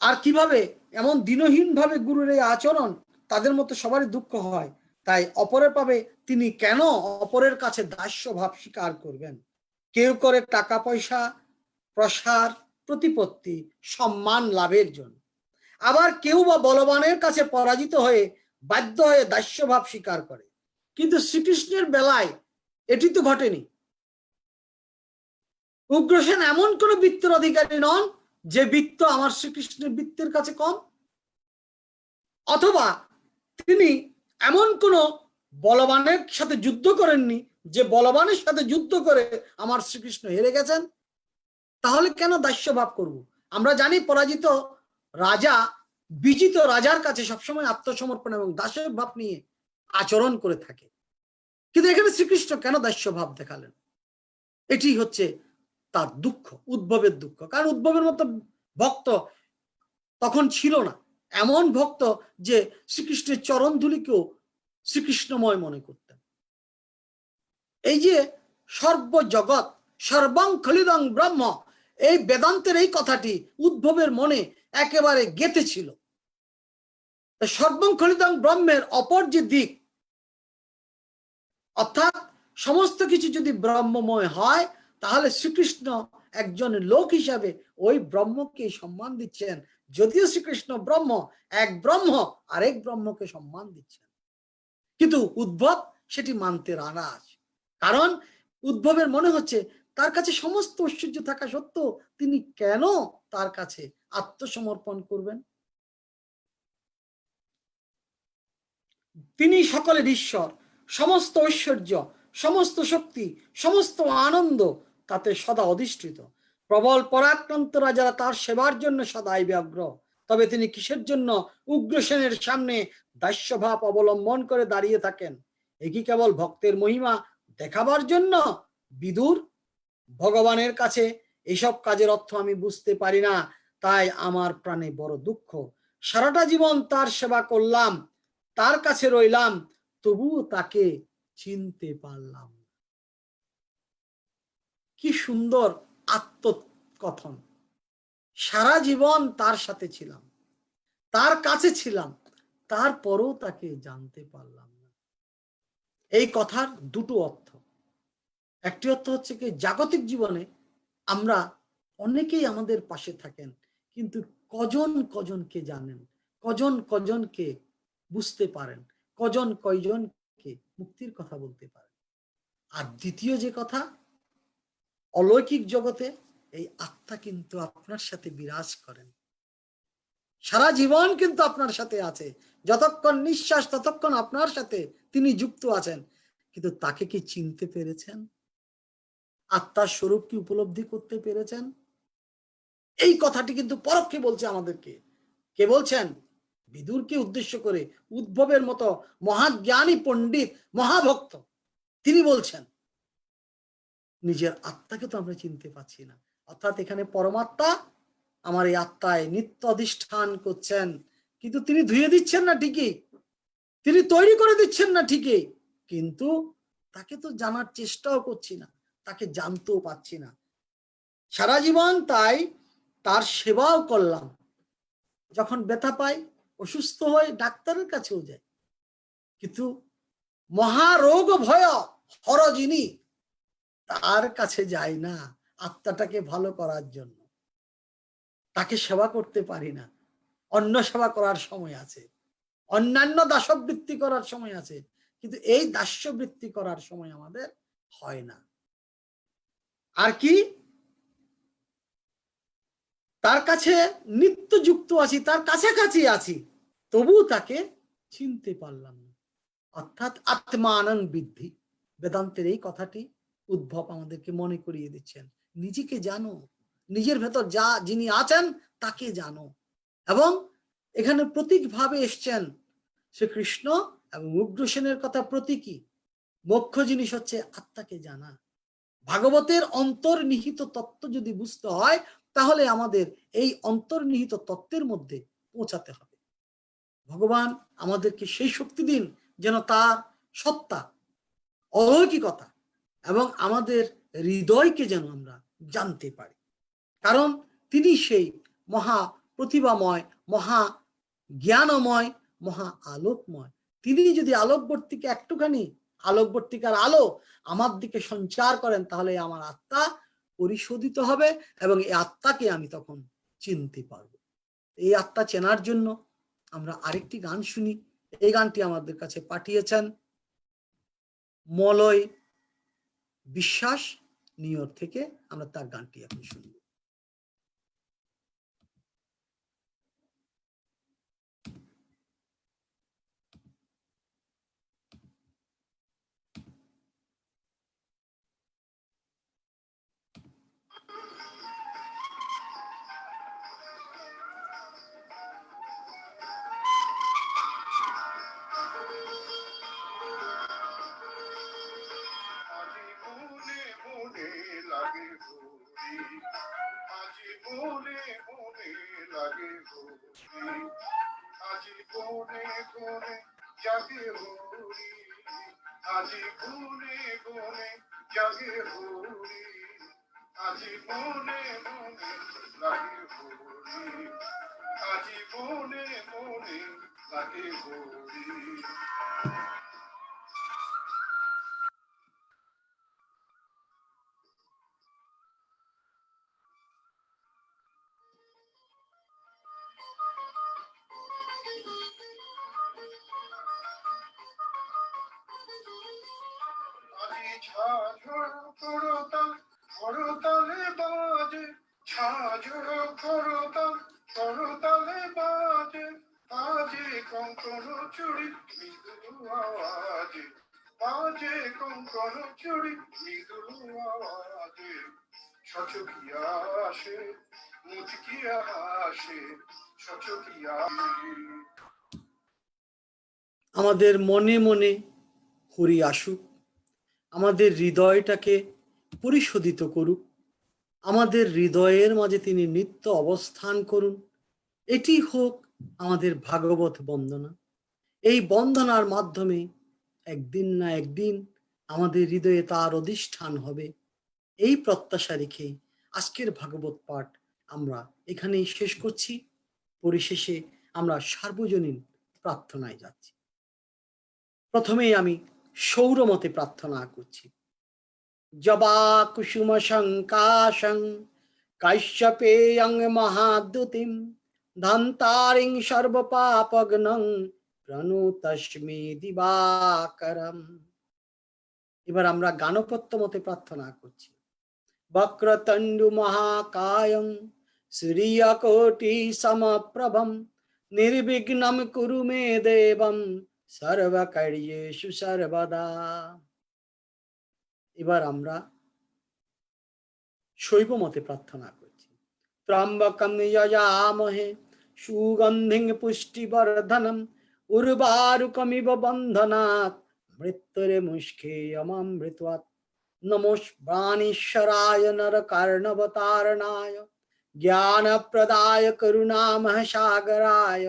Speaker 2: আর কিভাবে এমন দিনহীন ভাবে গুরুর এই আচরণ, তাদের মতো সবারই দুঃখ হয়। তাই অপরের পাবে তিনি কেন অপরের কাছে দাস্য ভাব স্বীকার করবেন? কেউ করে টাকা পয়সা, প্রসার, প্রতিপত্তি, সম্মান লাভের জন্য, আবার কেউ বা বলবানের কাছে পরাজিত হয়ে বাধ্য হয়ে দাস্য ভাব স্বীকার করে। কিন্তু শ্রীকৃষ্ণের বেলায় এটি তো ঘটেনি। উগ্রসেন এমন কোন বৃত্তের অধিকারী নন যে বৃত্ত আমার শ্রীকৃষ্ণের বৃত্তের কাছে কম, অথবা তিনি এমন কোন বলবানের সাথে যুদ্ধ করেননি যে বলবানের সাথে যুদ্ধ করে আমার শ্রীকৃষ্ণ হেরে গেছেন। তাহলে কেন দাস্য ভাব করব? আমরা জানি পরাজিত রাজা বিজিত রাজার কাছে সবসময় আত্মসমর্পণ এবং দাসের ভাব নিয়ে আচরণ করে থাকে। কিন্তু এখানে শ্রীকৃষ্ণ কেন দাস্য ভাব দেখালেন? এটি হচ্ছে তার দুঃখ, উদ্ভবের দুঃখ। কারণ উদ্ভবের মতো ভক্ত তখন ছিল না, এমন ভক্ত যে শ্রীকৃষ্ণের চরণ ধুলিকেও শ্রীকৃষ্ণময় মনে করতেন। এই যে সর্বজগৎ সর্বং খলিদং ব্রহ্ম, এই বেদান্তের এই কথাটি উদ্ভবের মনে একেবারে গেঁথে ছিল। সর্বং খলিদং ব্রহ্মের অপর যে দিক, অর্থাৎ সমস্ত কিছু যদি ব্রহ্মময় হয়, তাহলে শ্রীকৃষ্ণ একজন লোক হিসাবে ওই ব্রহ্মকে সম্মান দিচ্ছেন। যদিও শ্রীকৃষ্ণ ব্রহ্ম, এক ব্রহ্ম আরেক ব্রহ্মকে সম্মান দিচ্ছেন, কিন্তু উদ্ভব সেটি মানতে নারাজ। কারণ উদ্ভবের মনে হচ্ছে তার কাছে সমস্ত ঐশ্বর্য থাকা সত্ত্বেও তিনি কেন তার কাছে আত্মসমর্পণ করবেন? তিনি সকলের ঈশ্বর, সমস্ত ঐশ্বর্য, সমস্ত শক্তি, সমস্ত আনন্দ তাতে সদা অধিষ্ঠিত। প্রবল পরাক্রান্ত রাজারা তার সেবার জন্য সদাই ব্যগ্র। তবে তিনি কিসের জন্য উগ্রসেনের সামনে দাস্যভাব অবলম্বন করে দাঁড়িয়ে থাকেন? এ কি কেবল ভক্তের মহিমা দেখাবার জন্য? বিদুর, ভগবানের কাছে এসব কাজের অর্থ আমি বুঝতে পারি না, তাই আমার প্রাণে বড় দুঃখ। সারাটা জীবন তার সেবা করলাম, তার কাছে রইলাম, তবুও তাকে চিনতে পারলাম। কি সুন্দর আত্মকথন! সারা জীবন তার সাথে ছিলাম, তার কাছে ছিলাম, তারপরও তাকে জানতে পারলাম না। এই কথার দুটো অর্থ। একটি অর্থ হচ্ছে কি, জাগতিক জীবনে আমরা অনেকেই আমাদের পাশে থাকেন, কিন্তু কজন কজনকে জানেন, কজন কজনকে বুঝতে পারেন, কজন কয়জনকে মুক্তির কথা বলতে পারেন। আর দ্বিতীয় যে কথা, অলৌকিক জগতে এই আত্মা কিন্তু আপনার সাথে বিরাজ করেন, সারা জীবন কিন্তু আপনার সাথে আছে, যতক্ষণ নিঃশ্বাস ততক্ষণ আপনার সাথে তিনি যুক্ত আছেন। কিন্তু তাকে কি চিনতে পেরেছেন? আত্মার স্বরূপ কি উপলব্ধি করতে পেরেছেন? এই কথাটি কিন্তু পরোক্ষে বলছে আমাদেরকে। কে বলছেন? বিদুরকে উদ্দেশ্য করে, উদ্ভবের মতো মহাজ্ঞানী পণ্ডিত, মহাভক্ত, তিনি বলছেন নিজের আত্মাকে তো আমরা চিনতে পাচ্ছি না। অর্থাৎ এখানে পরমাত্মা আমার এই আত্মায় নিত্য অধিষ্ঠান করছেন, কিন্তু তিনি ধুয়ে দিচ্ছেন না ঠিকই, তিনি তৈরি করে দিচ্ছেন না ঠিকই, কিন্তু তাকে তো জানার চেষ্টাও করছি না, তাকে জানতেও পাচ্ছি না। সারা জীবন তাই তার সেবাও করলাম, যখন ব্যথা পাই অসুস্থ হয় ডাক্তারের কাছেও যাই, কিন্তু মহারোগ ভয় হর যিনি তার কাছে যাই না আত্মাটাকে ভালো করার জন্য। তাকে সেবা করতে পারি না। অন্য সেবা করার সময় আছে, অন্যান্য দাসবৃত্তি করার সময় আছে, কিন্তু এই দাস্যবৃত্তি করার সময় আমাদের হয় না। আর কি, তার কাছে নিত্য যুক্ত আছি, তার কাছাকাছি আছি, তবু তাকে চিনতে পারলাম না। অর্থাৎ আত্মানং বৃদ্ধি, বেদান্তের এই কথাটি উদ্ভব আমাদেরকে মনে করিয়ে দিচ্ছেন। নিজেকে জানো, নিজের ভেতর যা যিনি আছেন তাকে জানো। এবং এখানে প্রতীক ভাবে এসছেন শ্রীকৃষ্ণ এবং উগ্রসেনের কথা প্রতীকী। মুখ্য জিনিস হচ্ছে আত্মাকে জানা। ভাগবতের অন্তর্নিহিত তত্ত্ব যদি বুঝতে হয়, তাহলে আমাদের এই অন্তর্নিহিত তত্ত্বের মধ্যে পৌঁছাতে হবে। ভগবান আমাদেরকে সেই শক্তি দিন যেন তার সত্তা, অলৌকিকতা এবং আমাদের হৃদয়কে যেন আমরা জানতে পারি। কারণ তিনি সেই মহা প্রতিভাময়, মহা জ্ঞানময়, মহা আলোকময়। তিনি যদি আলোকবর্তিকা একটুখানি আলোকবর্তিকার আলো আমার দিকে সঞ্চার করেন, তাহলে আমার আত্মা পরিশোধিত হবে এবং এই আত্মাকে আমি তখন চিনতে পারবো। এই আত্মা চেনার জন্য আমরা আরেকটি গান শুনি। এই গানটি আমাদের কাছে পাঠিয়েছেন মলয় বিশ্বাস, নিউ ইয়র্ক থেকে। আমরা তার গানটি এখন শুনব। আমাদের মনে মনে হরি আসুক, আমাদের হৃদয়টাকে পরিশোধিত করুক, আমাদের হৃদয়ের মাঝে তিনি নিত্য অবস্থান করুন। এটি হোক আমাদের ভাগবত বন্দনা। এই বন্দনার মাধ্যমে একদিন না একদিন আমাদের হৃদয়ে তার অধিষ্ঠান হবে। এই প্রত্যাশা রেখে আজকের ভাগবত পাঠ আমরা এখানেই শেষ করছি। পরিশেষে আমরা সার্বজনীন প্রার্থনায় যাচ্ছি। প্রথমেই আমি সৌরমতে প্রার্থনা করছি। জবা কুসুম শঙ্কাশং কাশ্যপেয়ং মহাদ্যুতিম ধান্তারিং সর্বপাপগ্নং প্রণুতস্মি দিবাকরম। এবার আমরা গানপত্য মতে প্রার্থনা করছি। বক্রতুণ্ড মহাকায়ং সূর্যকোটি সমপ্রভম নির্বিঘ্নম কুরু মে দেবম সর্বকার্যেষু সর্বদা। এবার আমরা শৈব মতে প্রার্থনা করছি। ত্রম্বকম যজামহে সুগন্ধিং পুষ্টিবর্ধনম উর্বারুকমিব বন্ধনাৎ মৃত্যুর্মুষ্কেয়মামৃতৎ। নমোঃ প্রাণীশ্বরায় নরকার্ণবতারণায় জ্ঞানপ্রদায় করুণামহসাগরায়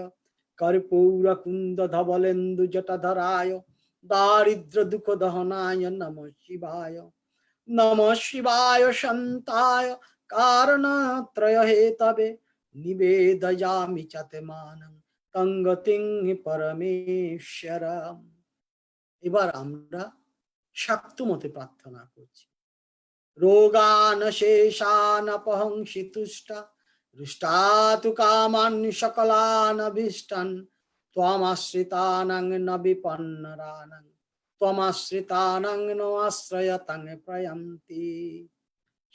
Speaker 2: কর্পূরকুন্দধবলেন্দুজটাধরায় দারিদ্র দুঃখদহনায় নমঃ শিবায়। নমঃ শিবায় শান্তায় कारणत्रय हेतवे निवेदयामि च ते मानं তঙ্গতিং পরমেশ্বরম। এবার আমরা শাক্তমতে প্রার্থনা করছি। রোগান শেষান অপহংসি তুষ্টা রুষ্টাতু কামান সকলান অভীষ্টান ত্বমাশ্রিতানাং ন বিপন্নরানাং ত্বমাশ্রিতানাং ন আশ্রয়তাং প্রয়ন্তি।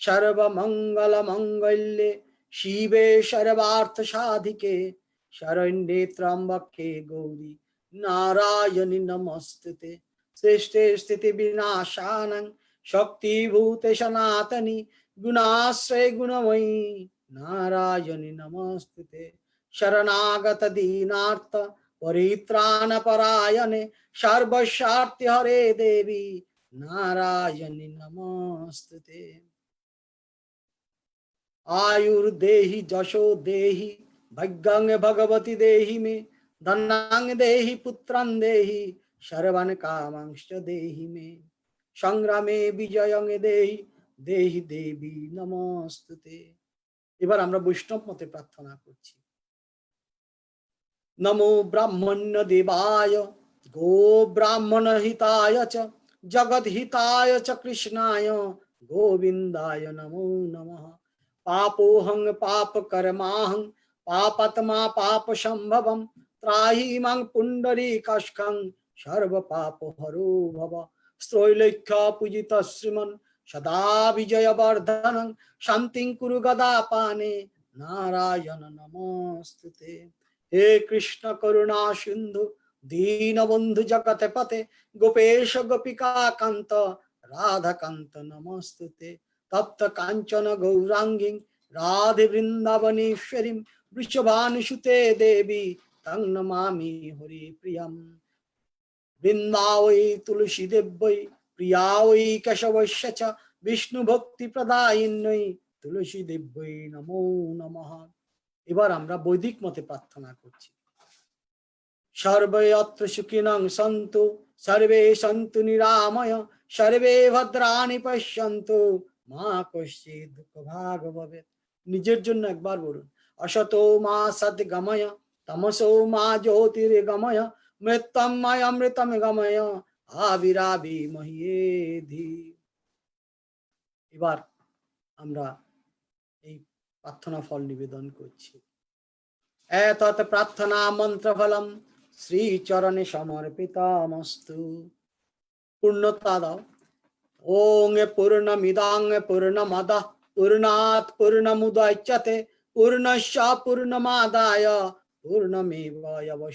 Speaker 2: সর্বমঙ্গল মঙ্গল্যে শিবে সর্বার্থ সাধিকে শরণ্যে ত্র্যম্বকে গৌরী নারায়ণী নমস্তুতে। সৃষ্টি স্থিতি বিনাশানং শক্তিভূতে সনাতনী গুণাশ্রয় গুণময়ী নারায়ণী নমস্তুতে। শরণাগত দীনার্থ পরিত্রাণ পরায়ণে সর্বস্বার্থ হরে দেবী নারায়ণী নমস্তুতে। आयुर्देहि जशो देहि भाग्यं भगवती देहि मे धनं देहि पुत्रं देहि सर्वान् कामांश्च देहि मे সংগ্রামে বিজয়ং দেহি দেহি দেবী নমস্তুতে। এবার আমরা বৈষ্ণব মতে প্রার্থনা করছি। নমো ব্রাহ্মণ্য দেবায় গো ব্রাহ্মণ হিতায় চ জগৎ হিতায় চ কৃষ্ণায় গোবিন্দায় নমো নমঃ। पापोहं पाप कर्माहं पापत्मा पाप संभवं त्राहि मां पुंडरीकाक्षं सर्व पाप हरो भव। स्त्रैलोक्य पूजित श्रीमन् सदा विजय वर्धनं शांतिं कुरु गदापाने नारायण नमोस्तुते। हे कृष्ण करुणा सिंधु दीनबंधु जगतपते गोपेश गोपिका कांत राधा कांत नमोस्तुते। तप्त कांचन गौरांगी राधे वृंदावनेश्वरीं वृषभानुसुते देवी तं नमामि हरि प्रियम। वृंदावै तुलसी देव्यै प्रिया वै केशवस्य च विष्णु भक्ति प्रदायिन्यै तुलसी देव्यै नमो नमः। এবার আমরা বৈদিক মতে প্রার্থনা করছি। सर्वे अत्र सुखिनः सन्तु सर्वे सन्तु निरामय सर्वे भद्राणि पश्यन्तु মা কশ্যে দুঃখ ভাগ ভবে। নিজের জন্য একবার বলুন। অসতো মা সদ্গময় তমসো মা জ্যোতির্গময় মৃত্যুঞ্জয় অমৃতম গময় আবিরাবি মহিয়েধি। এবার আমরা এই প্রার্থনা ফল নিবেদন করছি। এতৎ প্রার্থনা মন্ত্র ফলম শ্রী চরণে সমর্পিতমস্তু। পূর্ণতা দাও। ওং পূর্ণমিদাং পূর্ণমদঃ পূর্ণাৎ পূর্ণমুদচ্যতে পূর্ণস্য পূর্ণমাদায় পূর্ণমেবাবশিষ্যতে।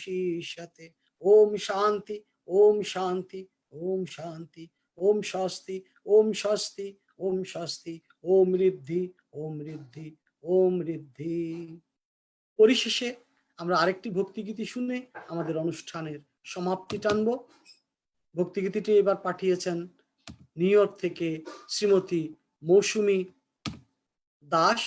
Speaker 2: ওম শান্তি ওম শান্তি ওম শান্তি ওম স্বস্তি ওম স্বস্তি ওম স্বস্তি ওম ঋদ্ধি ওম ঋদ্ধি ওম ঋদ্ধি। পরিশেষে আমরা আরেকটি ভক্তিগীতি শুনে আমাদের অনুষ্ঠানের সমাপ্তি টানব। ভক্তিগীতিটি এবার পাঠিয়েছেন নিউ ইয়র্ক থেকে শ্রীমতী মৌসুমী দাস।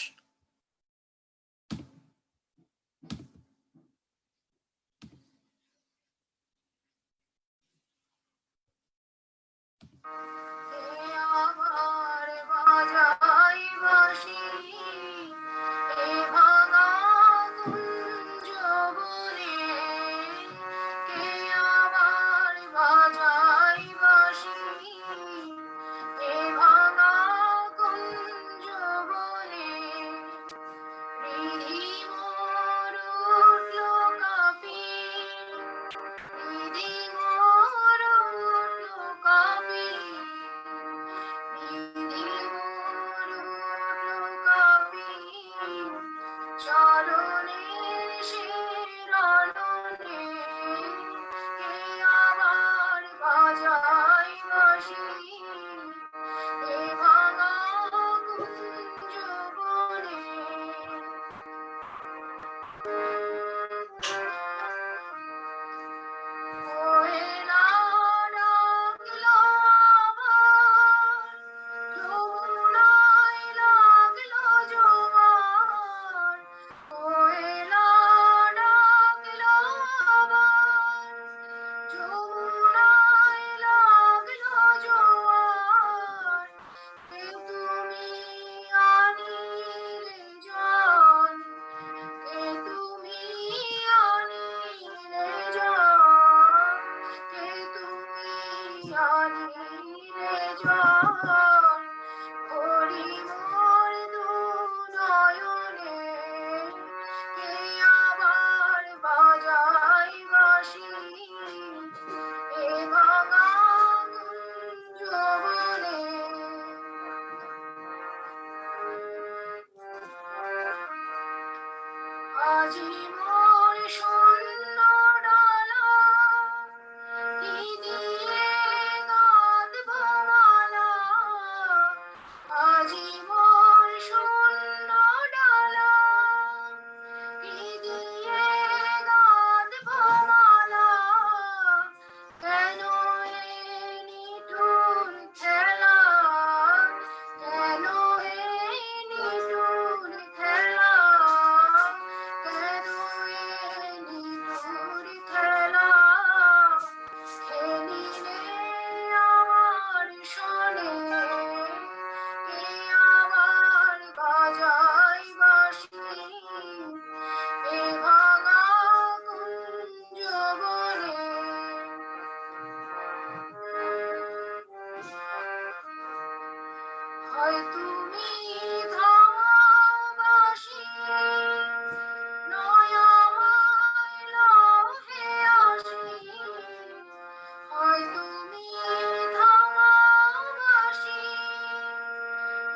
Speaker 3: শালীরে জল ভরি মোর দু নয়নে কে আবার বাজাই বাঁশি এ ভাঙা যৌবনে। আজি মোর শূন্য ডালা কি দিয়ে গাঁথব মালা, আজি মোর শূন্য ডালা কি দিয়ে গাঁথব মালা, কেন এ নিঠুর খেলা, কেন এ নিঠুর খেলা, কেন এ নিঠুর খেলা, খেলিলে আমার শোনে কে আবার বাজাই বাঁশি এ ভাঙা কুঞ্জবনে। হয় তুমি থামাও বাঁশি, নয় আমায় লহে আসি, হয় তুমি থামাও বাঁশি,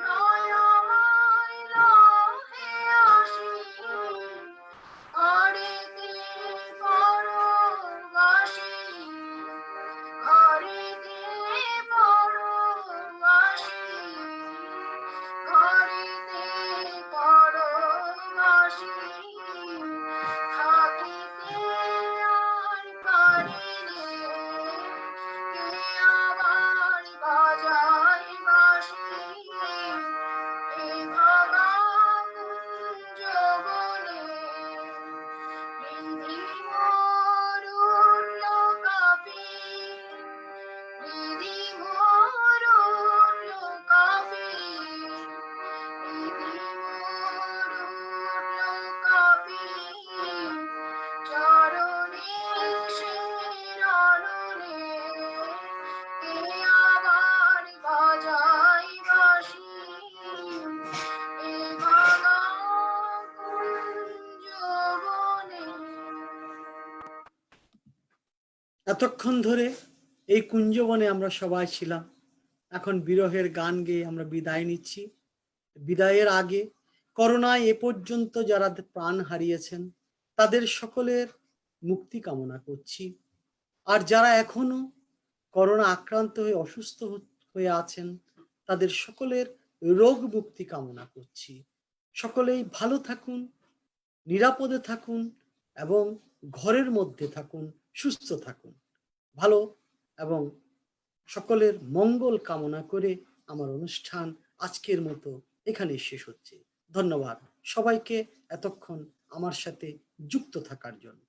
Speaker 3: নয় আমায় লহে আসি, ঘরেতে পরবাসী, ঘরেতে পরবাসী, ঘরেতে পরবাসী, থাকিতে আর পারি রে কে আবার বাজাই বাঁশি এ ভাঙা কুঞ্জবনে। নিধি মোর উঠল কাঁপি, নিধি মোর উঠল কাঁপি, নিধি মোর উঠল কাঁপি, চরণে শিরাননে কে আবার বাজাই বাঁশি এ ভাঙা কুঞ্জবনে।
Speaker 2: এতক্ষণ ধরে এই কুঞ্জবনে আমরা সবাই ছিলাম। এখন বিরহের গান গেয়ে আমরা বিদায় নিচ্ছি। বিদায়ের আগে করোনায় এ পর্যন্ত যারা প্রাণ হারিয়েছেন তাদের সকলের মুক্তি কামনা করছি। আর যারা এখনো করোনা আক্রান্ত হয়ে অসুস্থ হয়ে আছেন তাদের সকলের রোগ মুক্তি কামনা করছি। সকলেই ভালো থাকুন, নিরাপদে থাকুন এবং ঘরের মধ্যে থাকুন, সুস্থ থাকুন। ভালো এবং সকলের মঙ্গল কামনা করে আমার অনুষ্ঠান আজকের মতো এখানেই শেষ হচ্ছে। ধন্যবাদ সবাইকে এতক্ষণ আমার সাথে যুক্ত থাকার জন্য।